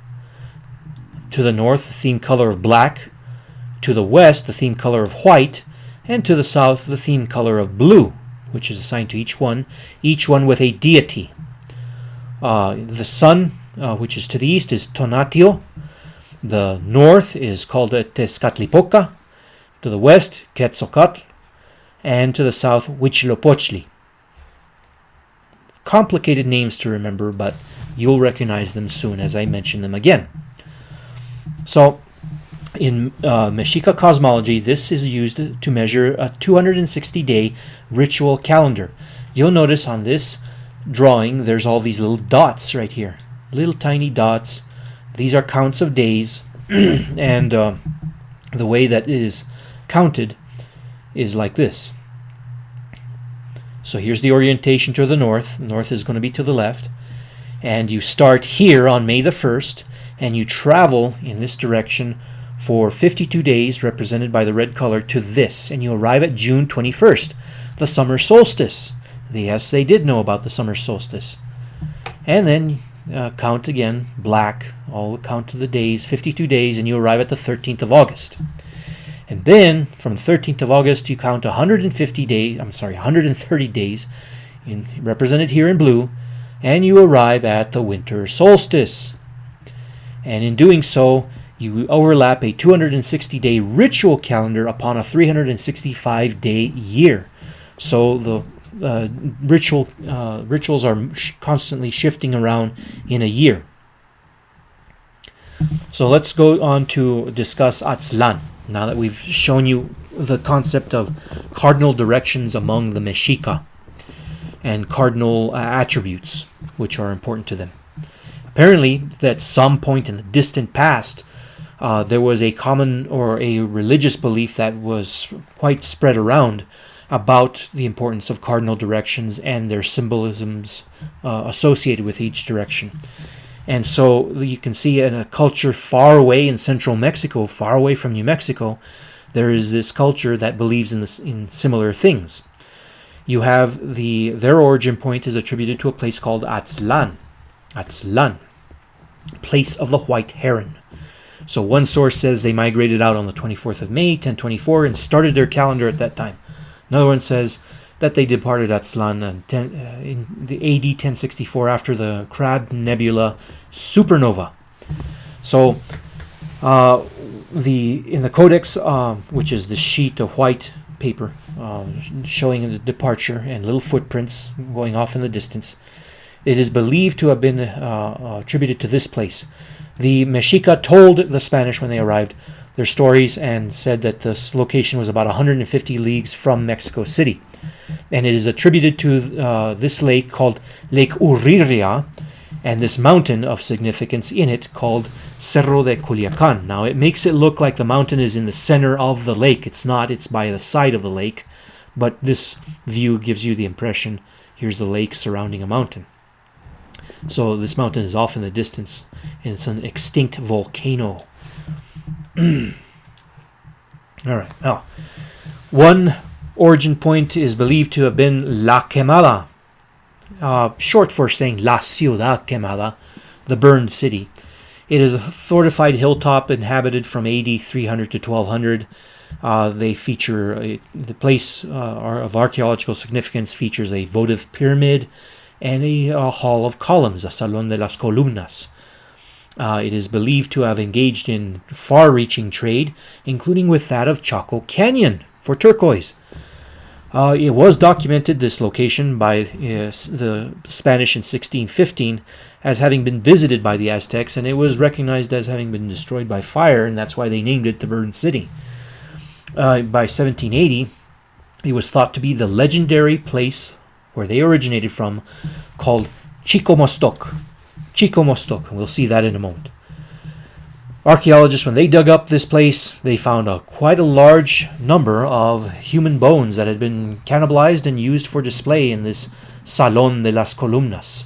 Speaker 1: To the north, the theme color of black. To the west, the theme color of white. And to the south, the theme color of blue, which is assigned to each one with a deity. The sun, which is to the east, is Tonatio. The north is called Tezcatlipoca. To the west, Quetzalcoatl. And to the south, Huitzilopochtli. Complicated names to remember, but you'll recognize them soon as I mention them again. So, in Mexica cosmology, this is used to measure a 260-day ritual calendar. You'll notice on this drawing, there's all these little dots right here. Little tiny dots. These are counts of days. And the way that it is counted is like this. So here's the orientation to the north. North is going to be to the left. And you start here on May the 1st, and you travel in this direction for 52 days, represented by the red color, to this, and you arrive at June 21st, the summer solstice. Yes, they did know about the summer solstice. And then count again, black, all count to the days, 52 days, and you arrive at the 13th of August. And then, from the 13th of August, you count 130 days, represented here in blue, and you arrive at the winter solstice. And in doing so, you overlap a 260-day ritual calendar upon a 365-day year. So the rituals are constantly shifting around in a year. So let's go on to discuss Aztlán. Now that we've shown you the concept of cardinal directions among the Mexica and cardinal attributes which are important to them. Apparently, at some point in the distant past, there was a common or a religious belief that was quite spread around about the importance of cardinal directions and their symbolisms associated with each direction. And so you can see in a culture far away in central Mexico, far away from New Mexico, there is this culture that believes in similar things. You have their origin point is attributed to a place called Aztlán, place of the white heron. So one source says they migrated out on the 24th of May, 1024, and started their calendar at that time. Another one says that they departed Aztlán in the AD 1064 after the Crab Nebula supernova. So in the codex, which is the sheet of white paper showing the departure and little footprints going off in the distance, it is believed to have been attributed to this place. The Mexica told the Spanish when they arrived their stories and said that this location was about 150 leagues from Mexico City. And it is attributed to this lake called Lake Uriria, and this mountain of significance in it called Cerro de Culiacan. Now, it makes it look like the mountain is in the center of the lake. It's not. It's by the side of the lake. But this view gives you the impression here's the lake surrounding a mountain. So this mountain is off in the distance, and it's an extinct volcano. All right. Now, one origin point is believed to have been La Quemada, short for saying La Ciudad Quemada, the burned city. It is a fortified hilltop inhabited from AD 300 to 1200. They feature the place of archaeological significance features a votive pyramid and a hall of columns, a Salón de las Columnas. It is believed to have engaged in far-reaching trade, including with that of Chaco Canyon for turquoise. It was documented, this location, by the Spanish in 1615 as having been visited by the Aztecs, and it was recognized as having been destroyed by fire, and that's why they named it the Burned City. By 1780, it was thought to be the legendary place where they originated from, called Chicomostoc. Chicomostoc, and we'll see that in a moment. Archaeologists, when they dug up this place, they found quite a large number of human bones that had been cannibalized and used for display in this Salón de las Columnas.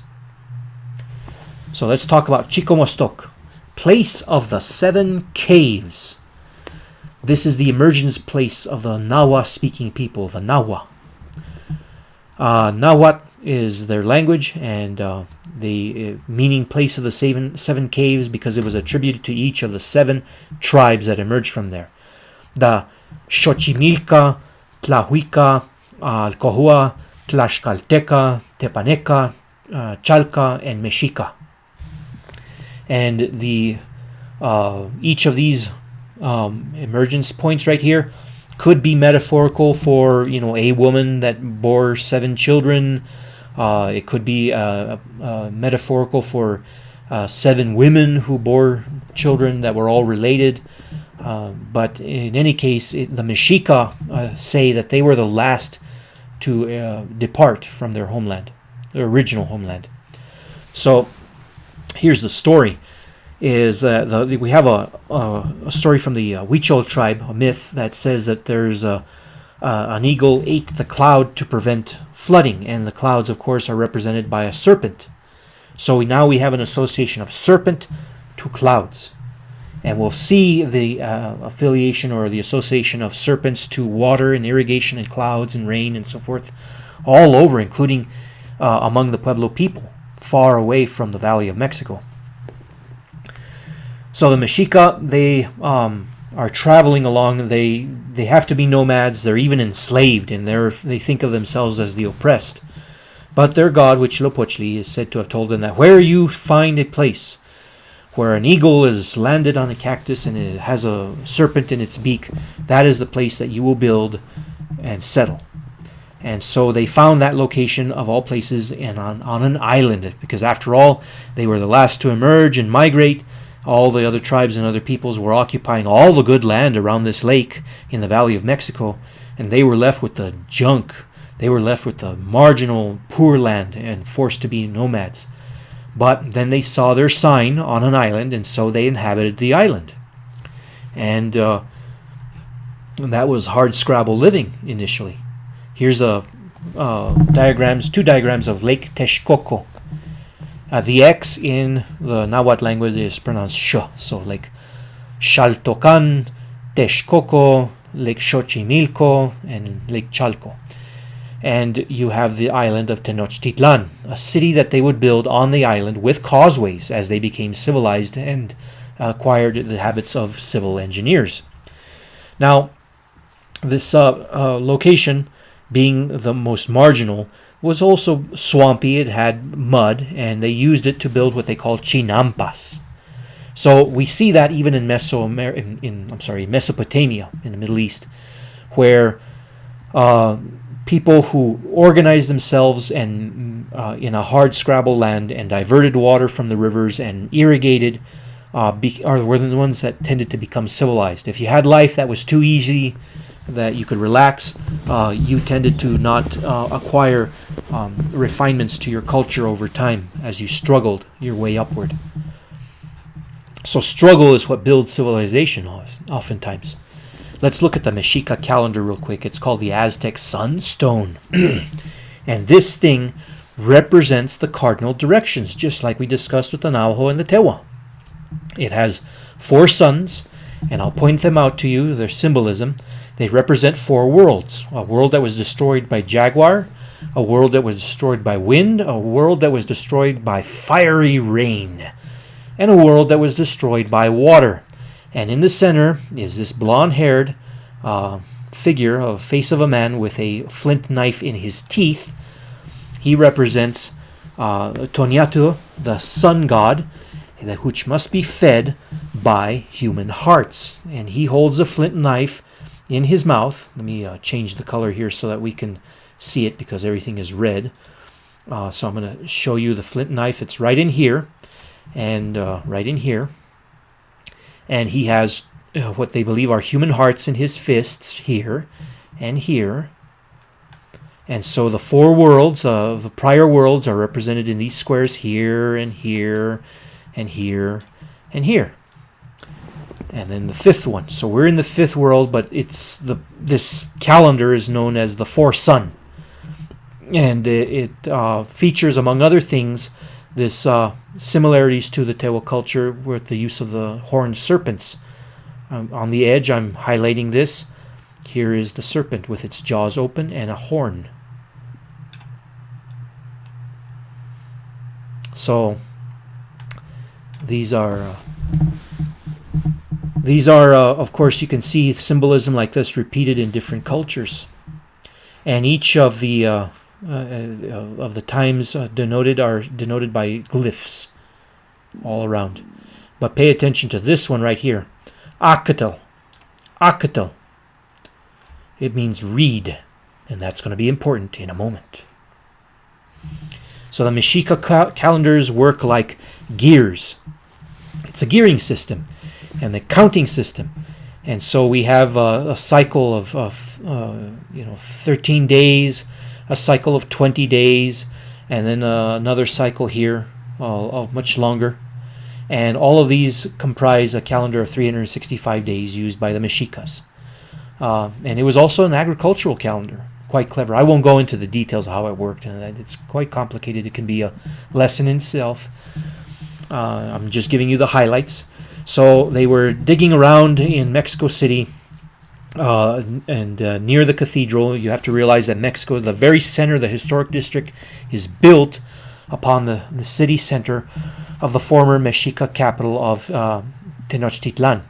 Speaker 1: So let's talk about Chicomostoc, place of the 7 caves. This is the emergence place of the Nahua-speaking people, the Nahua. Nahuatl is their language, and the meaning place of the seven caves, because it was attributed to each of the 7 tribes that emerged from there. The Xochimilca, Tlahuica, Alcohua, Tlaxcalteca, Tepaneca, Chalca, and Mexica. And the each of these emergence points right here could be metaphorical for, a woman that bore 7 children. It could be metaphorical for 7 women who bore children that were all related. But in any case, the Mexica say that they were the last to depart from their homeland, their original homeland. So here's the story. Is that we have a story from the Huichol tribe, a myth that says that there's an eagle ate the cloud to prevent flooding, and the clouds, of course, are represented by a serpent. So now we have an association of serpent to clouds, and we'll see the affiliation or the association of serpents to water and irrigation and clouds and rain and so forth, all over, including among the Pueblo people, far away from the Valley of Mexico. So the Mexica, they are traveling along. They have to be nomads. They're even enslaved, and they think of themselves as the oppressed. But their god, Huitzilopochtli, is said to have told them that where you find a place where an eagle is landed on a cactus and it has a serpent in its beak, that is the place that you will build and settle. And so they found that location of all places and on an island, because after all, they were the last to emerge and migrate. All the other tribes and other peoples were occupying all the good land around this lake in the Valley of Mexico, and they were left with the junk. They were left with the marginal, poor land and forced to be nomads. But then they saw their sign on an island, and so they inhabited the island. And that was hard scrabble living initially. Here's two diagrams of Lake Texcoco. The X in the Nahuatl language is pronounced sh, so Lake Xaltocan, Texcoco, Lake Xochimilco, and Lake Chalco. And you have the island of Tenochtitlan, a city that they would build on the island with causeways as they became civilized and acquired the habits of civil engineers. Now, this location, being the most marginal, was also swampy. It had mud, and they used it to build what they called chinampas. So we see that even in Mesopotamia, in the Middle East, where people who organized themselves and in a hard scrabble land and diverted water from the rivers and irrigated were the ones that tended to become civilized. If you had life that was too easy, that you could relax, you tended to not acquire refinements to your culture over time as you struggled your way upward. So struggle is what builds civilization oftentimes. Let's look at the Mexica calendar real quick. It's called the Aztec Sunstone. And this thing represents the cardinal directions, just like we discussed with the Navajo and the Tewa. It has 4 suns, and I'll point them out to you, their symbolism. They represent 4 worlds. A world that was destroyed by jaguar, a world that was destroyed by wind, a world that was destroyed by fiery rain, and a world that was destroyed by water. And in the center is this blonde-haired figure, a face of a man with a flint knife in his teeth. He represents Tonatiuh, the sun god, which must be fed by human hearts. And he holds a flint knife in his mouth. Let me change the color here so that we can see it, because everything is red. So I'm going to show you the flint knife. It's right in here, and right in here. And he has what they believe are human hearts in his fists here and here. And so the 4 worlds of the prior worlds are represented in these squares here and here and here and here. And then the 5th one. So we're in the 5th world, but this calendar is known as the 4 sun. And it features, among other things, this similarities to the Tewa culture with the use of the horned serpents. On the edge, I'm highlighting this. Here is the serpent with its jaws open and a horn. So these are, of course, you can see symbolism like this repeated in different cultures, and each of the times denoted are denoted by glyphs all around. But pay attention to this one right here, Akatl. Akatl. It means reed, and that's going to be important in a moment. So the Mexica calendars work like gears. It's a gearing system and the counting system. And so we have a cycle of 13 days, a cycle of 20 days, and then another cycle here, much longer. And all of these comprise a calendar of 365 days used by the Mexicas. And it was also an agricultural calendar. Quite clever. I won't go into the details of how it worked, and it's quite complicated. It can be a lesson in itself. I'm just giving you the highlights. So they were digging around in Mexico City, and near the cathedral. You have to realize that Mexico, the very center, the historic district, is built upon the city center of the former Mexica capital of Tenochtitlan.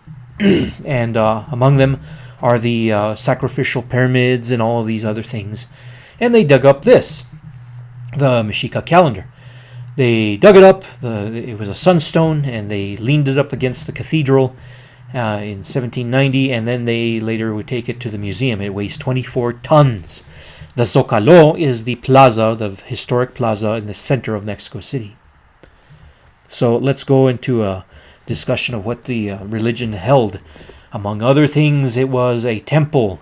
Speaker 1: And among them are the sacrificial pyramids and all of these other things. And they dug up this, the Mexica calendar. They dug it up, it was a sunstone, and they leaned it up against the cathedral in 1790, and then they later would take it to the museum. It weighs 24 tons. The Zocalo is the plaza, the historic plaza in the center of Mexico City. So let's go into a discussion of what the religion held. Among other things, it was a temple.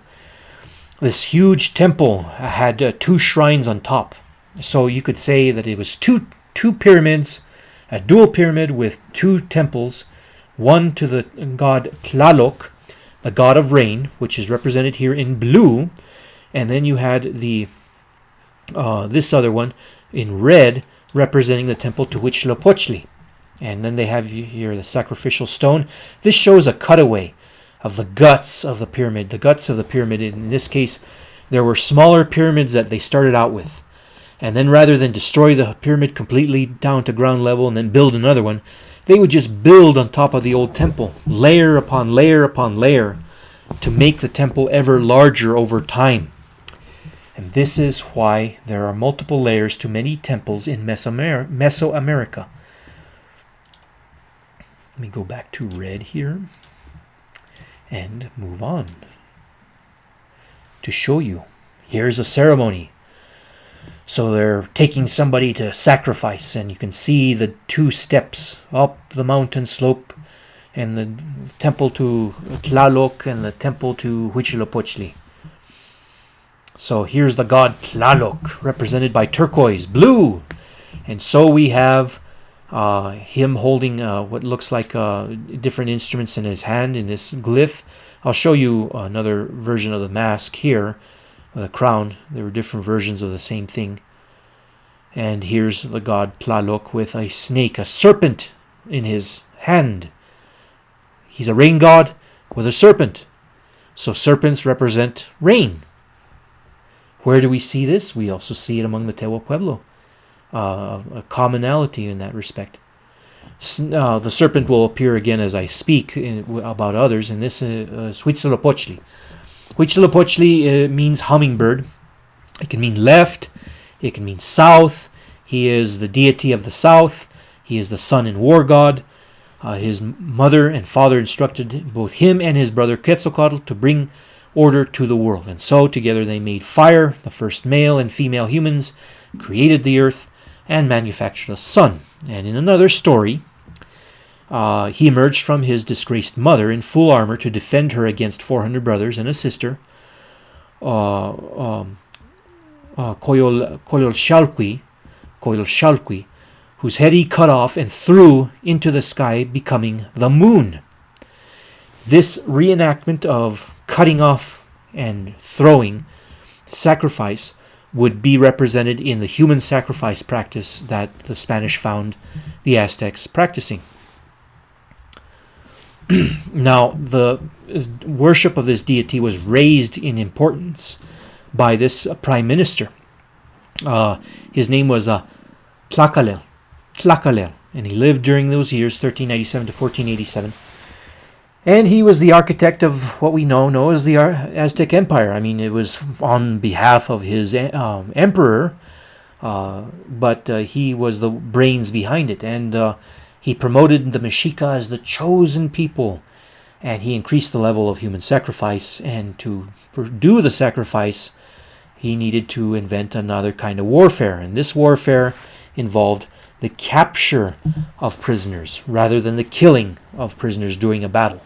Speaker 1: This huge temple had 2 shrines on top. So you could say that it was two pyramids, a dual pyramid with 2 temples, one to the god Tlaloc, the god of rain, which is represented here in blue, and then you had the this other one in red, representing the temple to Huitzilopochtli. And then they have here the sacrificial stone. This shows a cutaway of the guts of the pyramid. The guts of the pyramid, in this case, there were smaller pyramids that they started out with. And then rather than destroy the pyramid completely down to ground level and then build another one, they would just build on top of the old temple, layer upon layer upon layer, to make the temple ever larger over time. And this is why there are multiple layers to many temples in Mesoamerica. Let me go back to red here and move on to show you. Here's a ceremony. So they're taking somebody to sacrifice, and you can see the 2 steps up the mountain slope, and the temple to Tlaloc and the temple to Huitzilopochtli. So here's the god Tlaloc, represented by turquoise blue. And so we have him holding what looks like different instruments in his hand in this glyph. I'll show you another version of the mask here, the crown. There were different versions of the same thing. And here's the god Tlaloc with a snake, a serpent in his hand. He's a rain god with a serpent. So serpents represent rain. Where do we see this? We also see it among the Tewa Pueblo. A commonality in that respect. The serpent will appear again as I speak about others, and this is Huitzilopochtli. Huitzilopochtli means hummingbird. It can mean left. It can mean south. He is the deity of the south. He is the sun and war god. His mother and father instructed both him and his brother Quetzalcoatl to bring order to the world. And so together they made fire, the first male and female humans, created the earth, and manufactured a sun. And in another story, he emerged from his disgraced mother in full armor to defend her against 400 brothers and a sister, Coyolxauhqui, whose head he cut off and threw into the sky, becoming the moon. This reenactment of cutting off and throwing sacrifice would be represented in the human sacrifice practice that the Spanish found the Aztecs practicing. Now, the worship of this deity was raised in importance by this prime minister. His name was Tlacalel, and he lived during those years, 1397 to 1487. And he was the architect of what we know as the Aztec Empire. I mean, it was on behalf of his emperor, but he was the brains behind it. And he promoted the Mexica as the chosen people. And he increased the level of human sacrifice. And to do the sacrifice, he needed to invent another kind of warfare. And this warfare involved the capture of prisoners rather than the killing of prisoners during a battle.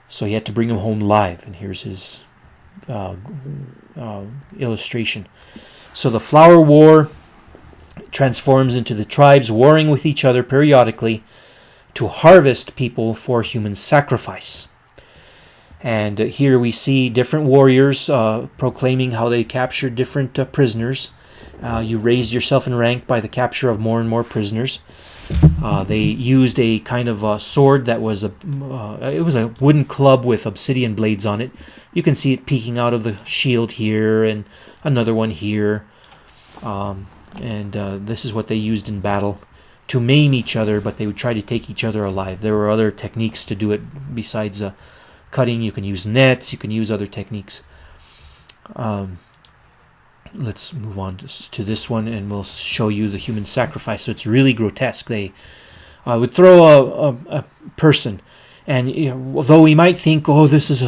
Speaker 1: So he had to bring them home live, and here's his illustration. So the flower war transforms into the tribes warring with each other periodically to harvest people for human sacrifice. And here we see different warriors proclaiming how they captured different prisoners. You raised yourself in rank by the capture of more and more prisoners. They used a kind of sword that was it was a wooden club with obsidian blades on it. You can see it peeking out of the shield here, and another one here. And this is what they used in battle to maim each other, but they would try to take each other alive. There were other techniques to do it besides cutting. You can use nets. You can use other techniques. Let's move on to this one, and we'll show you the human sacrifice. So it's really grotesque. They would throw a person, and although we might think, oh, this is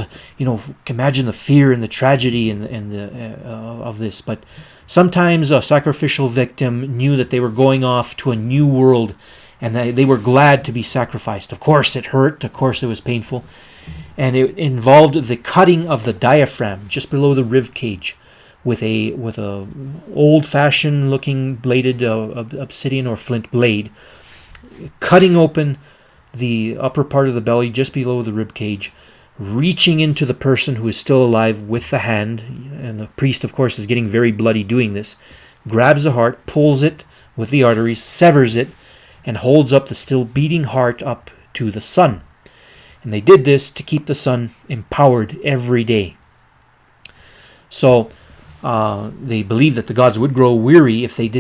Speaker 1: imagine the fear and the tragedy of this, but sometimes a sacrificial victim knew that they were going off to a new world, and they were glad to be sacrificed. Of course, it hurt. Of course, it was painful, and it involved the cutting of the diaphragm just below the rib cage, with a old-fashioned looking bladed obsidian or flint blade, cutting open the upper part of the belly just below the rib cage, reaching into the person who is still alive with the hand, and the priest, of course, is getting very bloody doing this, grabs the heart, pulls it with the arteries, severs it, and holds up the still beating heart up to the sun. And they did this to keep the sun empowered every day. So they believed that the gods would grow weary if they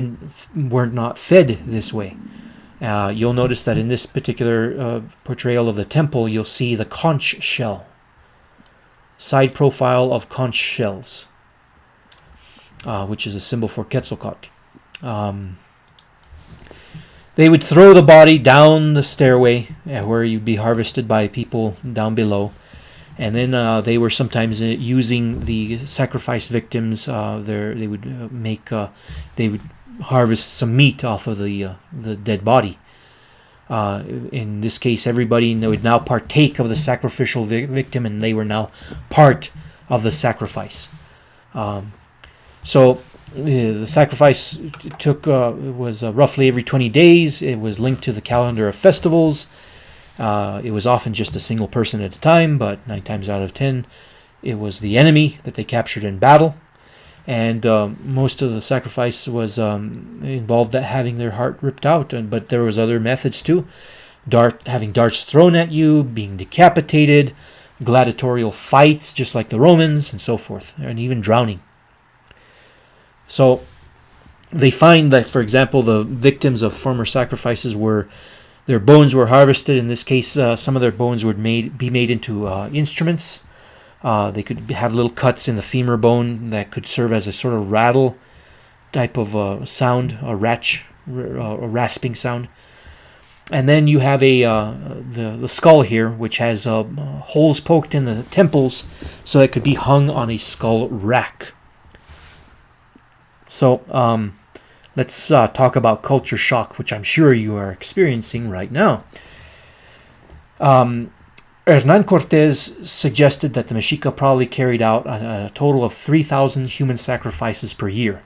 Speaker 1: were not fed this way. You'll notice that in this particular portrayal of the temple, you'll see the conch shell, side profile of conch shells, which is a symbol for Quetzalcoatl. They would throw the body down the stairway where you'd be harvested by people down below. And then they were sometimes using the sacrifice victims. They would harvest some meat off of the dead body. In this case, everybody would now partake of the sacrificial victim, and they were now part of the sacrifice. So the sacrifice was roughly every 20 days. It was linked to the calendar of festivals. It was often just a single person at a time, but 9 times out of 10, it was the enemy that they captured in battle. And most of the sacrifice was involved that having their heart ripped out. But there was other methods too. Having darts thrown at you, being decapitated, gladiatorial fights, just like the Romans, and so forth, and even drowning. So they find that, for example, the victims of former sacrifices their bones were harvested. In this case, some of their bones would be made into instruments. They could have little cuts in the femur bone that could serve as a sort of rattle type of sound, a rasping sound. And then you have the skull here, which has holes poked in the temples, so it could be hung on a skull rack. So let's talk about culture shock, which I'm sure you are experiencing right now. Hernán Cortés suggested that the Mexica probably carried out a total of 3,000 human sacrifices per year.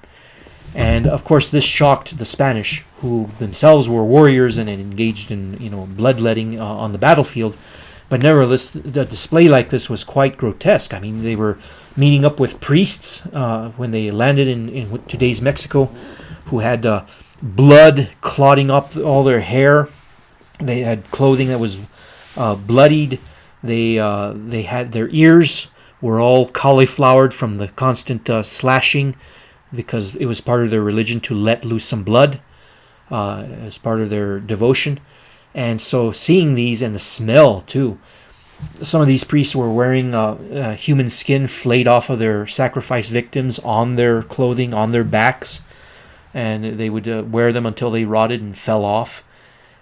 Speaker 1: And of course this shocked the Spanish, who themselves were warriors and engaged in bloodletting on the battlefield. But nevertheless, the display like this was quite grotesque. I mean, they were meeting up with priests when they landed in today's Mexico, who had blood clotting up all their hair. They had clothing that was bloodied. They had their ears were all cauliflowered from the constant slashing, because it was part of their religion to let loose some blood as part of their devotion. And so seeing these, and the smell too, some of these priests were wearing human skin flayed off of their sacrifice victims on their clothing, on their backs, and they would wear them until they rotted and fell off.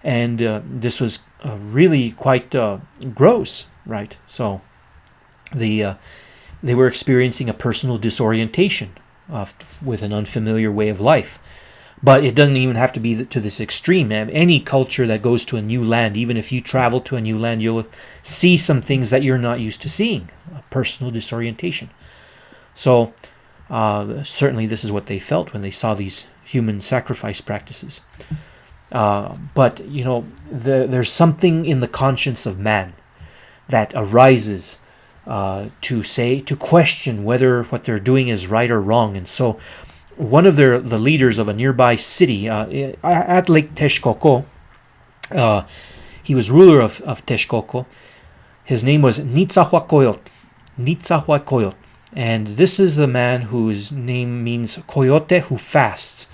Speaker 1: And this was really quite gross, right? So they were experiencing a personal disorientation with an unfamiliar way of life. But it doesn't even have to be to this extreme. Any culture that goes to a new land, even if you travel to a new land, you'll see some things that you're not used to seeing, a personal disorientation. So certainly this is what they felt when they saw these human sacrifice practices. But there's something in the conscience of man that arises to question whether what they're doing is right or wrong. And so one of the leaders of a nearby city at Lake Texcoco, he was ruler of Texcoco. His name was Nitzahuacoyot. And this is the man whose name means coyote who fasts.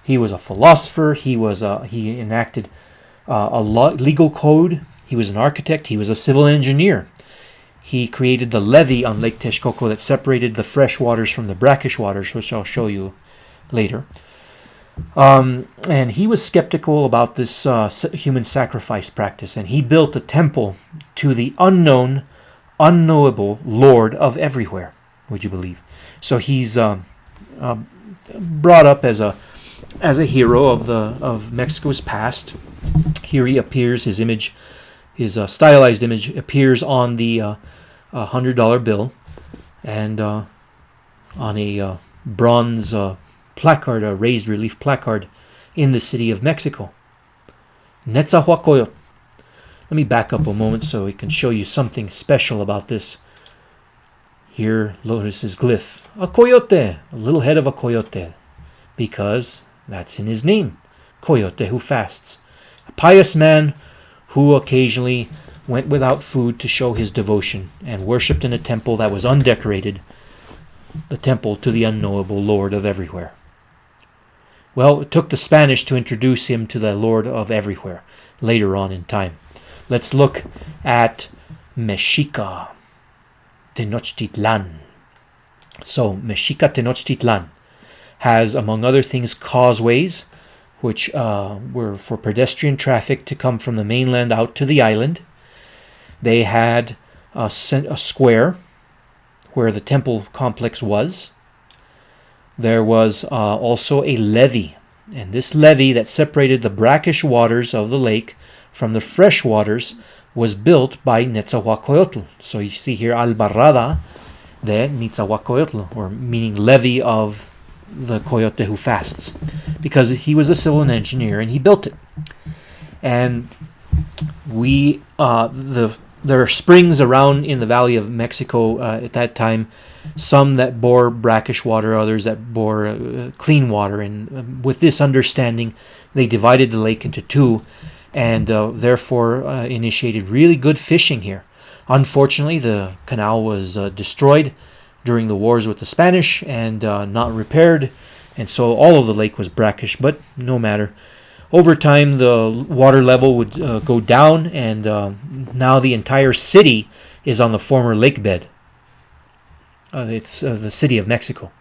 Speaker 1: He was a philosopher. He enacted a legal code. He was an architect. He was a civil engineer. He created the levee on Lake Texcoco that separated the fresh waters from the brackish waters, which I'll show you later. And he was skeptical about this human sacrifice practice, and he built a temple to the unknowable Lord of everywhere. Would you believe? So he's brought up as a hero of Mexico's past. Here he appears. His image, his stylized image, appears on the $100 bill, and on a bronze placard, a raised relief placard in the city of Mexico. Netzahuacoyot. Let me back up a moment so we can show you something special about this. Here, notice his glyph. A coyote, a little head of a coyote, because that's in his name. Coyote who fasts. A pious man who occasionally went without food to show his devotion and worshipped in a temple that was undecorated, the temple to the unknowable Lord of everywhere. Well, it took the Spanish to introduce him to the Lord of everywhere later on in time. Let's look at Mexica, Tenochtitlan. So, Mexica Tenochtitlan has, among other things, causeways which were for pedestrian traffic to come from the mainland out to the island. They had a square where the temple complex was. There was also a levee, and this levee that separated the brackish waters of the lake from the fresh waters was built by Netzahualcoyotl. So you see here Albarrada de Netzahualcoyotl, or meaning levee of the coyote who fasts, because he was a civil engineer and he built it. And there are springs around in the Valley of Mexico at that time, some that bore brackish water, others that bore clean water. And with this understanding, they divided the lake into two, and therefore initiated really good fishing here. Unfortunately, the canal was destroyed during the wars with the Spanish and not repaired, and so all of the lake was brackish, but no matter. Over time, the water level would go down, and now the entire city is on the former lake bed. It's the city of Mexico.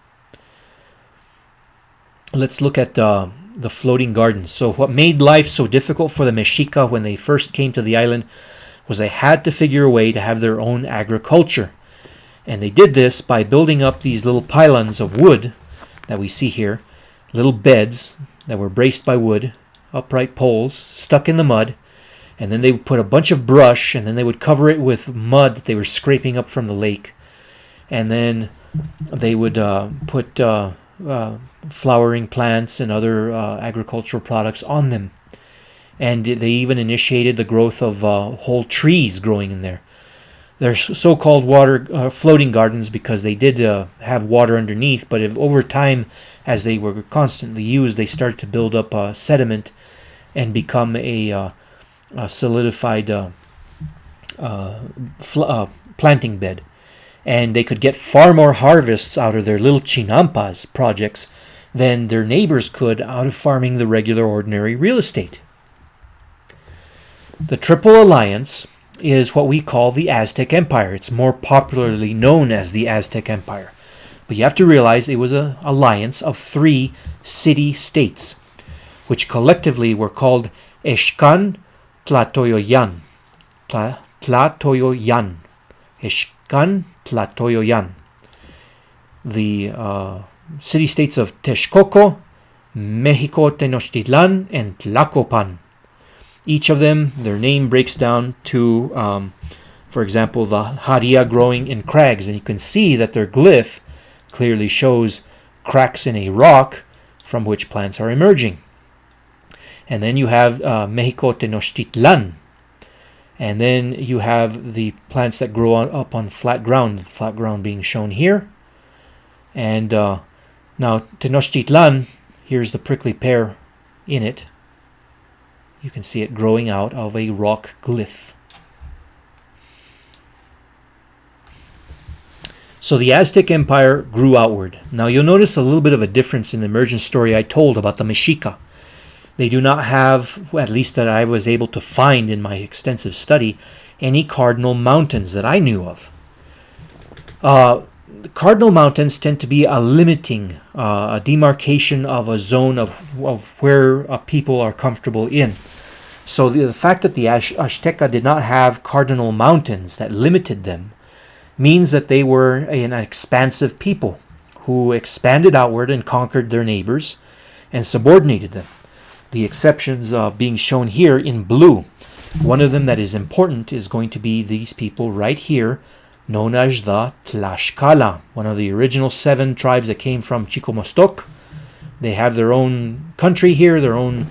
Speaker 1: Let's look at the floating gardens. So what made life so difficult for the Mexica when they first came to the island was they had to figure a way to have their own agriculture. And they did this by building up these little pylons of wood that we see here, little beds that were braced by wood, upright poles stuck in the mud, and then they would put a bunch of brush, and then they would cover it with mud that they were scraping up from the lake. And then they would put flowering plants and other agricultural products on them. And they even initiated the growth of whole trees growing in there. They're so-called water floating gardens because they did have water underneath, but over time, as they were constantly used, they started to build up sediment and become a solidified planting bed. And they could get far more harvests out of their little chinampas projects than their neighbors could out of farming the regular ordinary real estate. The Triple Alliance is what we call the Aztec Empire. It's more popularly known as the Aztec Empire. But you have to realize it was an alliance of 3 city-states, which collectively were called Xcan Tlatoyoyan. Tlatoyoyan. Xcan Tlatoyoyan. The city-states of Texcoco, Mexico Tenochtitlan, and Tlacopan. Each of them, their name breaks down to, for example, the haria growing in crags. And you can see that their glyph clearly shows cracks in a rock from which plants are emerging. And then you have Mexico Tenochtitlan. And then you have the plants that grow up on flat ground being shown here. And now Tenochtitlan, here's the prickly pear in it. You can see it growing out of a rock glyph. So the Aztec Empire grew outward. Now you'll notice a little bit of a difference in the emergence story I told about the Mexica. They do not have, at least that I was able to find in my extensive study, any cardinal mountains that I knew of. Cardinal mountains tend to be a limiting, a demarcation of a zone of where people are comfortable in. So the fact that the Azteca did not have cardinal mountains that limited them means that they were an expansive people who expanded outward and conquered their neighbors and subordinated them. The exceptions being shown here in blue. One of them that is important is going to be these people right here, known as the Tlaxcala, one of the original 7 tribes that came from Chicomostoc. They have their own country here, their own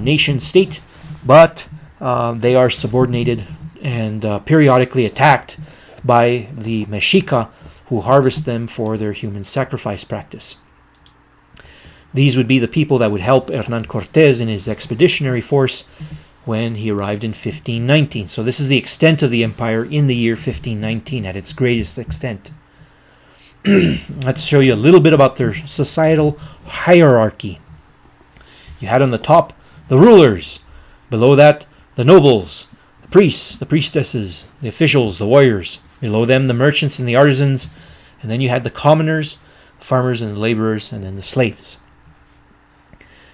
Speaker 1: nation state, but they are subordinated and periodically attacked by the Mexica, who harvest them for their human sacrifice practice. These would be the people that would help Hernán Cortés in his expeditionary force when he arrived in 1519. So this is the extent of the empire in the year 1519 at its greatest extent. Let's show you a little bit about their societal hierarchy. You had on the top the rulers, below that the nobles, the priests, the priestesses, the officials, the warriors, below them the merchants and the artisans, and then you had the commoners, the farmers and the laborers, and then the slaves.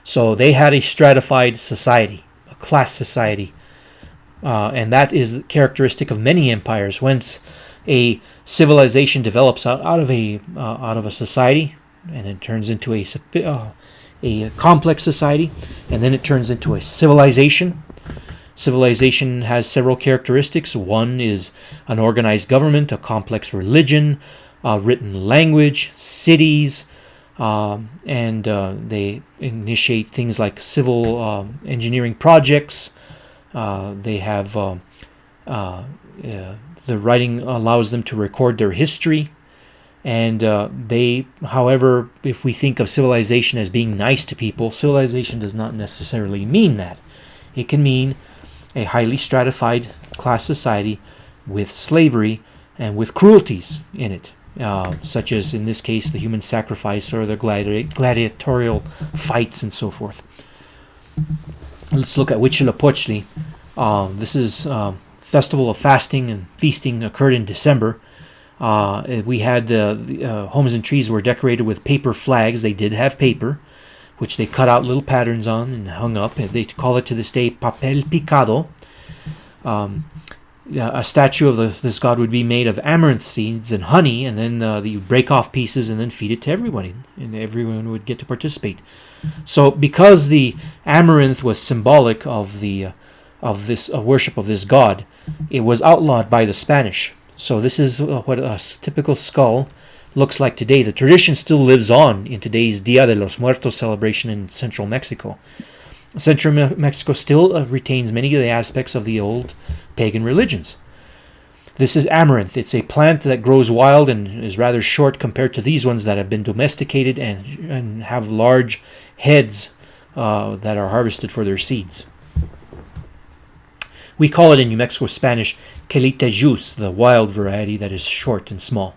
Speaker 1: So they had a stratified society, a class society. And that is characteristic of many empires. Once a civilization develops out of a society, and it turns into a complex society, and then it turns into a civilization. Civilization has several characteristics. One is an organized government, a complex religion, a written language, cities, and they initiate things like civil engineering projects. They have the writing allows them to record their history. And they, however, if we think of civilization as being nice to people, civilization does not necessarily mean that. It can mean a highly stratified class society with slavery and with cruelties in it, such as, in this case, the human sacrifice or the gladiatorial fights and so forth. Let's look at Huitzilopochtli. This is festival of fasting and feasting occurred in December. We had homes and trees were decorated with paper flags. They did have paper, which they cut out little patterns on and hung up. They call it to this day papel picado. A statue of this god would be made of amaranth seeds and honey, and then you break off pieces and then feed it to everybody, and everyone would get to participate. So, because the amaranth was symbolic of this worship of this god, it was outlawed by the Spanish. So this is what a typical skull looks like today. The tradition still lives on in today's Dia de los Muertos celebration in central Mexico. Central Mexico still retains many of the aspects of the old pagan religions. This is amaranth. It's a plant that grows wild and is rather short compared to these ones that have been domesticated and have large heads that are harvested for their seeds. We call it in New Mexico Spanish quelitejus, the wild variety that is short and small.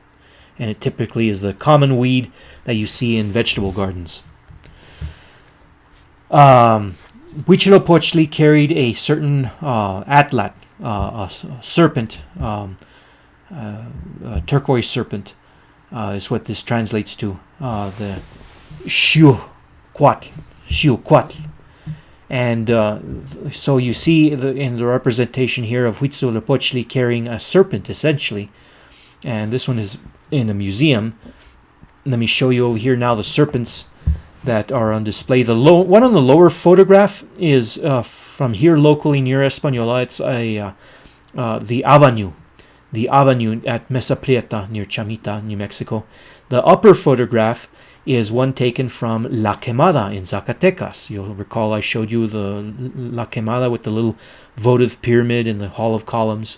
Speaker 1: And it typically is the common weed that you see in vegetable gardens. Huitzilopochtli carried a certain atlat, a serpent, a turquoise serpent, is what this translates to, the Xiuquatl. And so you see in the representation here of Huitzilopochtli carrying a serpent, essentially. And this one is in a museum. Let me show you over here now the serpents that are on display. The one on the lower photograph is from here locally near Española. It's the avenue at Mesa Prieta near Chamita, New Mexico. The upper photograph is one taken from La Quemada in Zacatecas. You'll recall I showed you the La Quemada with the little votive pyramid and the hall of columns.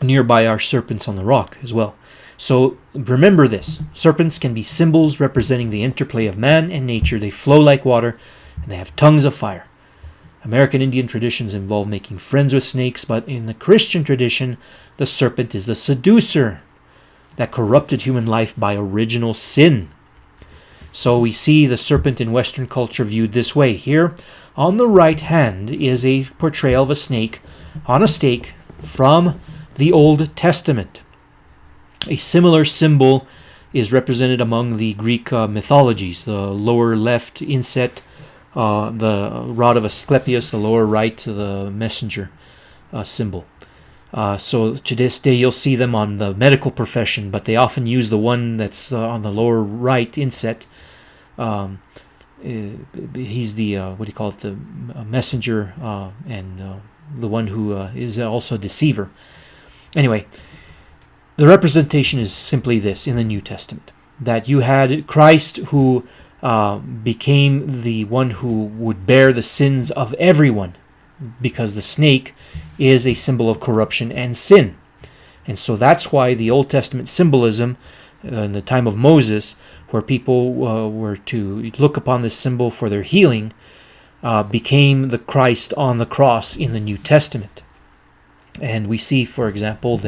Speaker 1: Nearby are serpents on the rock as well. So remember this. Serpents can be symbols representing the interplay of man and nature. They flow like water and they have tongues of fire. American Indian traditions involve making friends with snakes, but in the Christian tradition, the serpent is the seducer that corrupted human life by original sin. So we see the serpent in Western culture viewed this way. Here, on the right hand, is a portrayal of a snake on a stake from the Old Testament. A similar symbol is represented among the Greek mythologies. The lower left inset, the rod of Asclepius, the lower right, the messenger symbol. So to this day you'll see them on the medical profession, but they often use the one that's on the lower right inset. He's the the messenger and the one who is also a deceiver. Anyway, the representation is simply this in the New Testament, that you had Christ who became the one who would bear the sins of everyone, because the snake is a symbol of corruption and sin. And so that's why the Old Testament symbolism in the time of Moses, where people were to look upon this symbol for their healing, became the Christ on the cross in the New Testament. And we see, for example,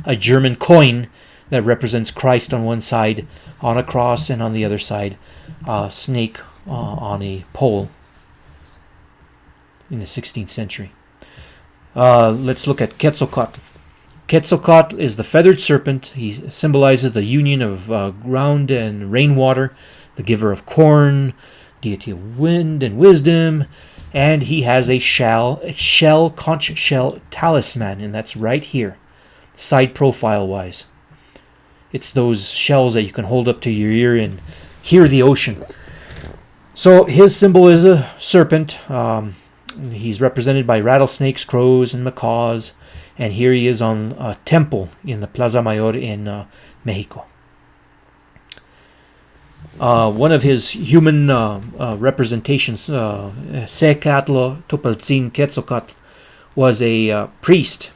Speaker 1: a German coin that represents Christ on one side on a cross, and on the other side, a snake on a pole in the 16th century. Let's look at Quetzalcoatl. Quetzalcoatl is the feathered serpent. He symbolizes the union of ground and rainwater, the giver of corn, deity of wind and wisdom, and he has a conch shell talisman, and that's right here, side profile wise. It's those shells that you can hold up to your ear and hear the ocean. So his symbol is a serpent. He's represented by rattlesnakes, crows, and macaws. And here he is on a temple in the Plaza Mayor in Mexico. One of his human representations, Secatl Topaltzin Quetzalcoatl, was a priest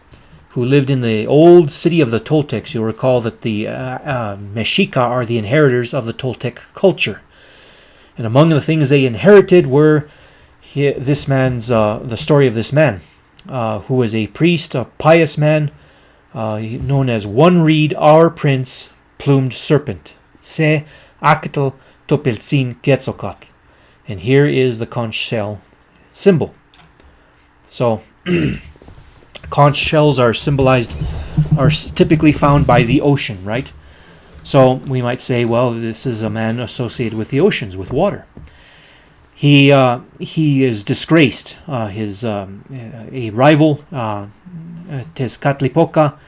Speaker 1: who lived in the old city of the Toltecs. You'll recall that the Mexica are the inheritors of the Toltec culture. And among the things they inherited were the story of this man, who was a priest, a pious man, known as One Reed, Our Prince, Plumed Serpent, Se Acatl Topeltzin Quetzalcoatl. And here is the conch shell symbol. So, conch shells are typically found by the ocean, right? So we might say, well, this is a man associated with the oceans, with water. He is disgraced. A rival, Tezcatlipoca,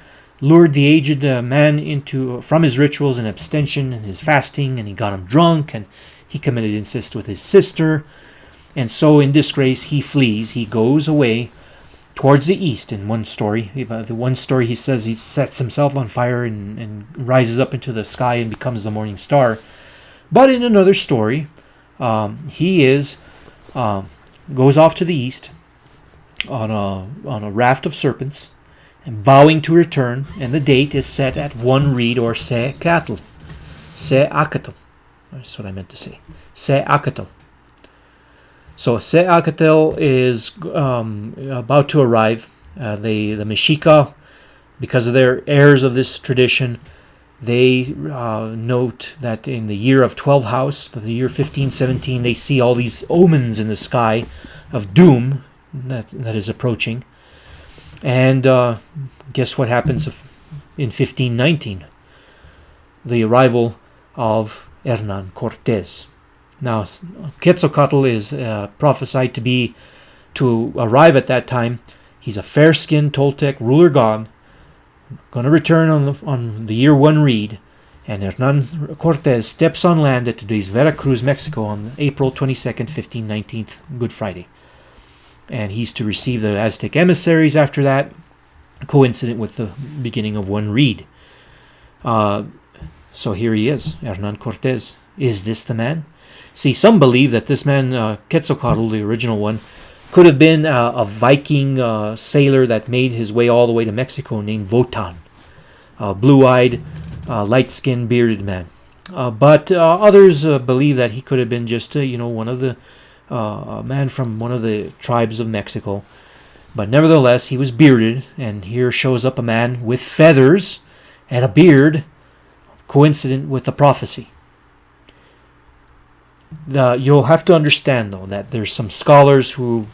Speaker 1: lured the aged man from his rituals and abstention and his fasting, and he got him drunk, and he committed incest with his sister. And so in disgrace, he flees. He goes away towards the east. In one story, he says he sets himself on fire and rises up into the sky and becomes the morning star. But in another story, he goes off to the east on a raft of serpents and vowing to return, and the date is set at One Reed, or Secatl. Acatl. That's what I meant to say. Acatl. So Acatl is about to arrive. The Mexica, because of their heirs of this tradition, they note that in the year of 12 House, the year 1517, they see all these omens in the sky of doom that is approaching. And guess what happens in 1519? The arrival of Hernán Cortés. Now, Quetzalcoatl is prophesied to arrive at that time. He's a fair-skinned Toltec ruler god, going to return on the year One Reed, and Hernán Cortés steps on land at today's Veracruz, Mexico, on April 22nd, 1519, Good Friday. And he's to receive the Aztec emissaries after that, coincident with the beginning of One Reed. So here he is, Hernán Cortés. Is this the man? See, some believe that this man, Quetzalcoatl, the original one, could have been a Viking sailor that made his way all the way to Mexico named Wotan. A blue-eyed, light-skinned, bearded man. But others believe that he could have been just, one of the a man from one of the tribes of Mexico. But nevertheless, he was bearded, and here shows up a man with feathers and a beard, coincident with the prophecy. You'll have to understand, though, that there's some scholars who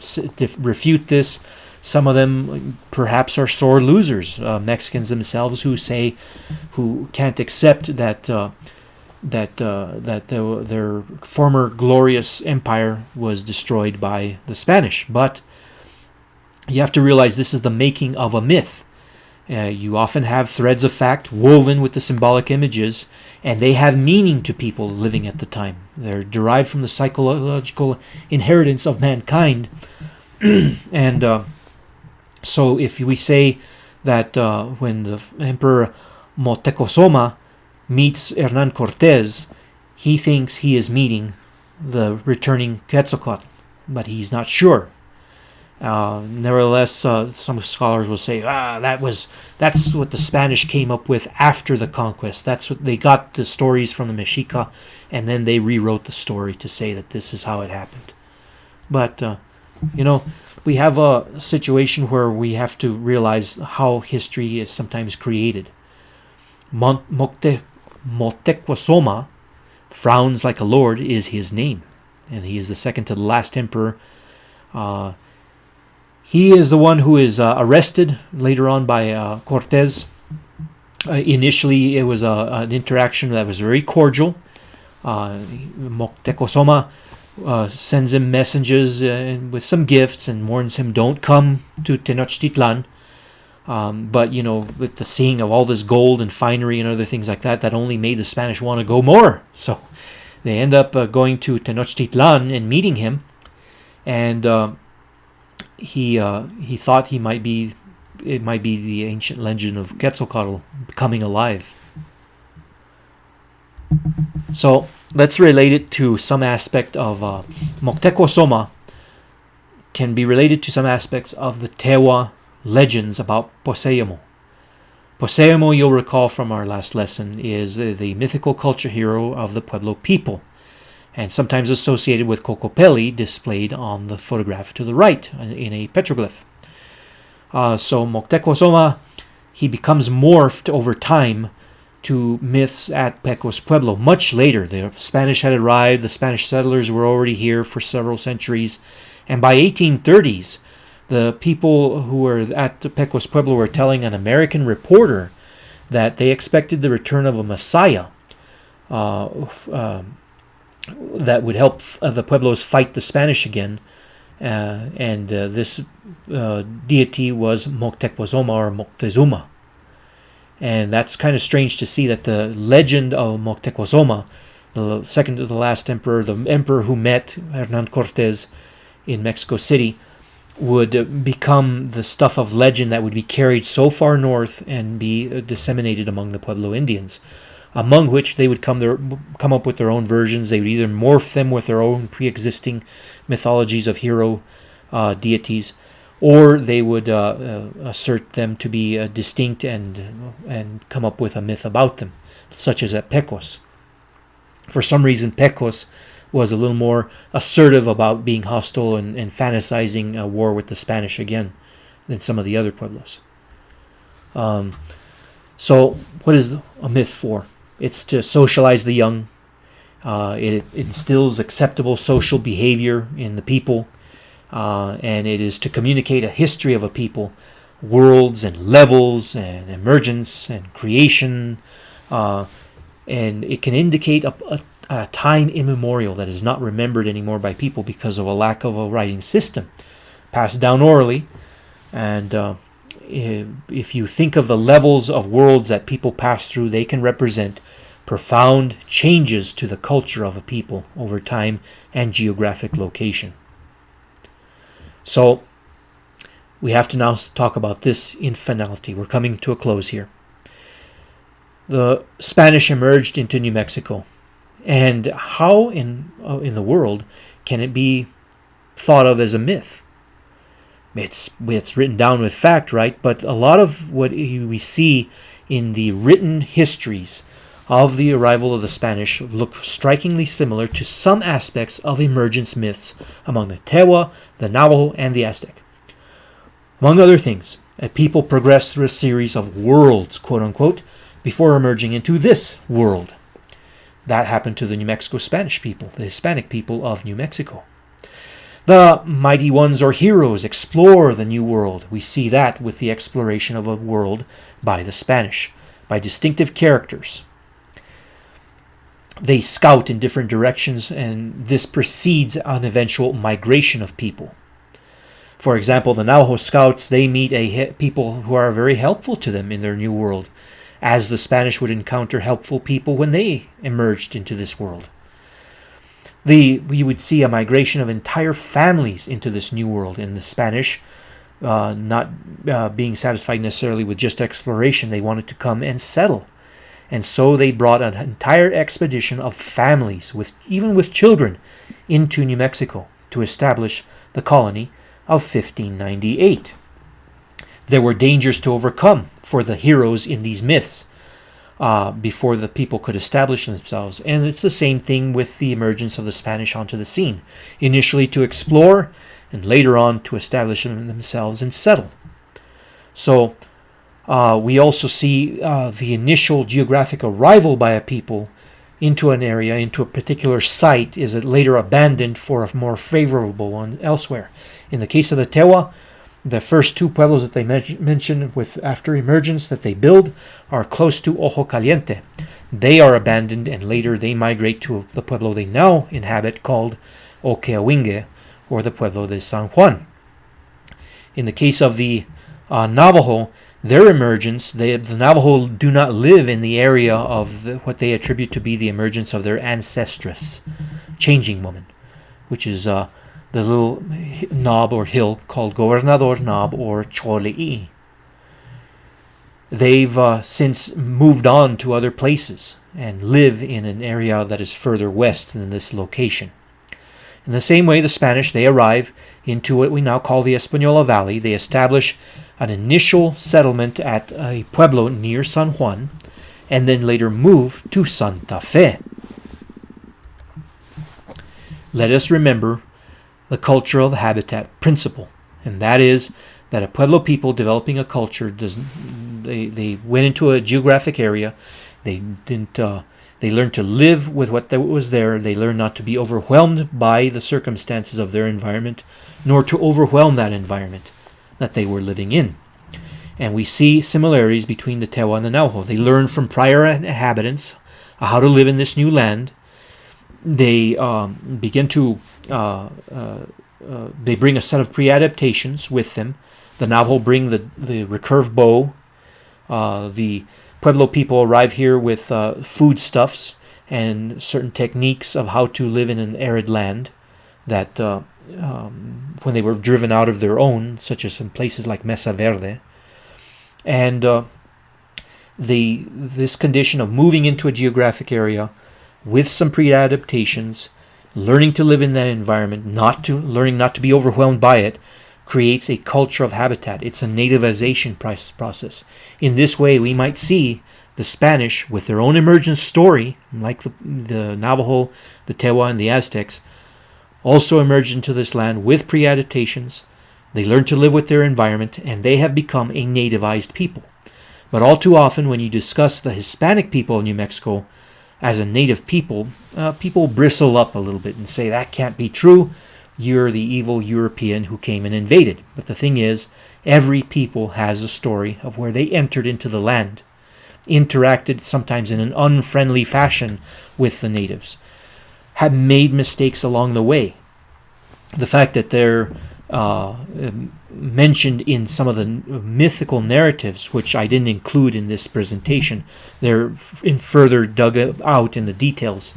Speaker 1: refute this. Some of them perhaps are sore losers, Mexicans themselves, who can't accept that their former glorious empire was destroyed by the Spanish. But you have to realize this is the making of a myth. You often have threads of fact woven with the symbolic images, and they have meaning to people living at the time. They're derived from the psychological inheritance of mankind. And so if we say that when the Emperor Moctezuma meets Hernán Cortés, he thinks he is meeting the returning Quetzalcoatl, but he's not sure. Nevertheless, some scholars will say, that's what the Spanish came up with after the conquest. That's what they got the stories from the Mexica, and then they rewrote the story to say that this is how it happened. But we have a situation where we have to realize how history is sometimes created. Moctezuma, frowns like a lord, is his name, and he is the second to the last emperor. He is the one who is arrested later on by Cortés. Initially, it was an interaction that was very cordial. Moctezuma sends him messages with some gifts and warns him, don't come to Tenochtitlan. But, with the seeing of all this gold and finery and other things like that, that only made the Spanish want to go more. So they end up going to Tenochtitlan and meeting him. And he thought it might be the ancient legend of Quetzalcoatl coming alive. So let's relate it to some aspect of Moctezuma. Can be related to some aspects of the Tewa legends about Poseyamo. Poseyamo, you'll recall from our last lesson, is the mythical culture hero of the Pueblo people, and sometimes associated with Cocopelli, displayed on the photograph to the right in a petroglyph. So Moctezuma, he becomes morphed over time to myths at Pecos Pueblo. Much later, the Spanish had arrived, the Spanish settlers were already here for several centuries, and by 1830s, the people who were at Pecos Pueblo were telling an American reporter that they expected the return of a Messiah that would help the Pueblos fight the Spanish again. And this deity was Moctezuma or Moctezuma. And that's kind of strange to see that the legend of Moctezuma, the second to the last emperor, the emperor who met Hernán Cortés in Mexico City, would become the stuff of legend that would be carried so far north and be disseminated among the Pueblo Indians, among which they would come up with their own versions. They would either morph them with their own pre-existing mythologies of hero deities, or they would assert them to be distinct and come up with a myth about them, such as at Pecos. For some reason, Pecos was a little more assertive about being hostile and fantasizing a war with the Spanish again than some of the other pueblos. So what is a myth for? It's to socialize the young. It instills acceptable social behavior in the people, and it is to communicate a history of a people, worlds and levels and emergence and creation, and it can indicate a time immemorial that is not remembered anymore by people because of a lack of a writing system, passed down orally. And if you think of the levels of worlds that people pass through, they can represent profound changes to the culture of a people over time and geographic location. So we have to now talk about this in finality. We're coming to a close here. The Spanish emerged into New Mexico. And how in the world can it be thought of as a myth? It's written down with fact, right? But a lot of what we see in the written histories of the arrival of the Spanish look strikingly similar to some aspects of emergence myths among the Tewa, the Navajo, and the Aztec. Among other things, a people progressed through a series of worlds, quote-unquote, before emerging into this world. That happened to the New Mexico Spanish people, the Hispanic people of New Mexico. The mighty ones or heroes explore the New World. We see that with the exploration of a world by the Spanish, by distinctive characters. They scout in different directions, and this precedes an eventual migration of people. For example, the Navajo scouts, they meet people who are very helpful to them in their new world, as the Spanish would encounter helpful people when they emerged into this world. We would see a migration of entire families into this new world, and the Spanish, not being satisfied necessarily with just exploration, they wanted to come and settle. And so they brought an entire expedition of families, even with children, into New Mexico to establish the colony of 1598. There were dangers to overcome for the heroes in these myths before the people could establish themselves. And it's the same thing with the emergence of the Spanish onto the scene. Initially to explore, and later on to establish themselves and settle. So we also see the initial geographic arrival by a people into an area, into a particular site, is later abandoned for a more favorable one elsewhere. In the case of the Tewa, the first two pueblos that they mention after emergence that they build are close to Ojo Caliente. They are abandoned, and later they migrate to the pueblo they now inhabit called Okeawinge, or the Pueblo de San Juan. In the case of the Navajo, their emergence, the Navajo do not live in the area of what they attribute to be the emergence of their ancestress, Changing Woman, which is the little knob or hill called Gobernador Knob or Chole'i. They've since moved on to other places and live in an area that is further west than this location. In the same way, the Spanish, they arrive into what we now call the Española Valley. They establish an initial settlement at a pueblo near San Juan, and then later move to Santa Fe. Let us remember the cultural habitat principle, and that is that a pueblo people developing a culture they went into a geographic area. They learned to live with what was there. They learned not to be overwhelmed by the circumstances of their environment, nor to overwhelm that environment that they were living in. And we see similarities between the Tewa and the Navajo. They learn from prior inhabitants how to live in this new land. They begin to they bring a set of pre-adaptations with them. The Navajo bring the recurve bow. The Pueblo people arrive here with foodstuffs and certain techniques of how to live in an arid land that when they were driven out of their own, such as in places like Mesa Verde. And this condition of moving into a geographic area with some pre-adaptations, learning to live in that environment, learning not to be overwhelmed by it, creates a culture of habitat. It's a nativization process. In this way, we might see the Spanish, with their own emergence story, like the Navajo, the Tewa, and the Aztecs, also emerge into this land with pre-adaptations. They learn to live with their environment, and they have become a nativized people. But all too often, when you discuss the Hispanic people of New Mexico as a native people, people bristle up a little bit and say, that can't be true. You're the evil European who came and invaded. But the thing is, every people has a story of where they entered into the land, interacted sometimes in an unfriendly fashion with the natives, had made mistakes along the way. The fact that they're mentioned in some of the mythical narratives, which I didn't include in this presentation, they're further dug out in the details.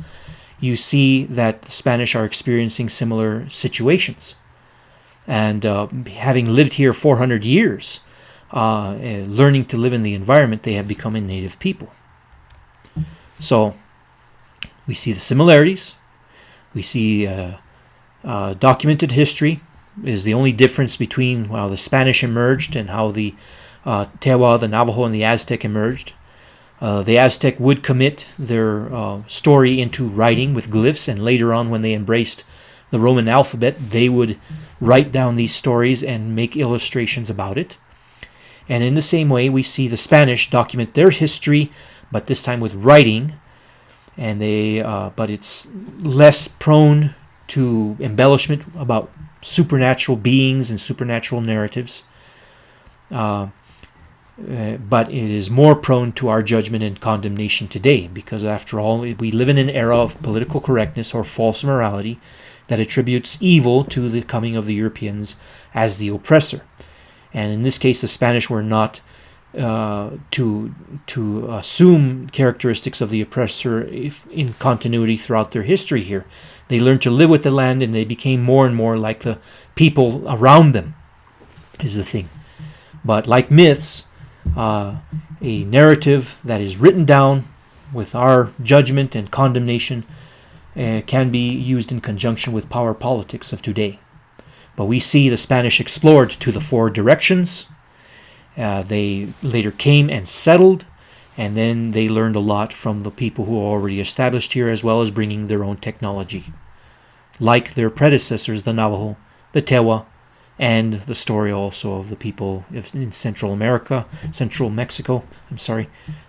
Speaker 1: You see that the Spanish are experiencing similar situations. And having lived here 400 years, learning to live in the environment, they have become a native people. So we see the similarities. We see documented history is the only difference between how the Spanish emerged and how the Tewa, the Navajo, and the Aztec emerged. The Aztec would commit their story into writing with glyphs, and later on, when they embraced the Roman alphabet, they would write down these stories and make illustrations about it. And in the same way, we see the Spanish document their history, but this time with writing, and but it's less prone to embellishment about supernatural beings and supernatural narratives. But it is more prone to our judgment and condemnation today, because after all, we live in an era of political correctness or false morality that attributes evil to the coming of the Europeans as the oppressor. And in this case, the Spanish were not to assume characteristics of the oppressor in continuity throughout their history here. They learned to live with the land, and they became more and more like the people around them, is the thing. But like myths, a narrative that is written down with our judgment and condemnation can be used in conjunction with power politics of today. But we see the Spanish explored to the four directions. They later came and settled, and then they learned a lot from the people who are already established here, as well as bringing their own technology, like their predecessors, the Navajo, the Tewa, and the story also of the people in Central Mexico,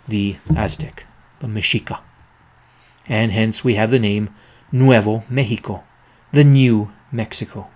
Speaker 1: the Aztec, the Mexica. And hence we have the name Nuevo Mexico, the New Mexico.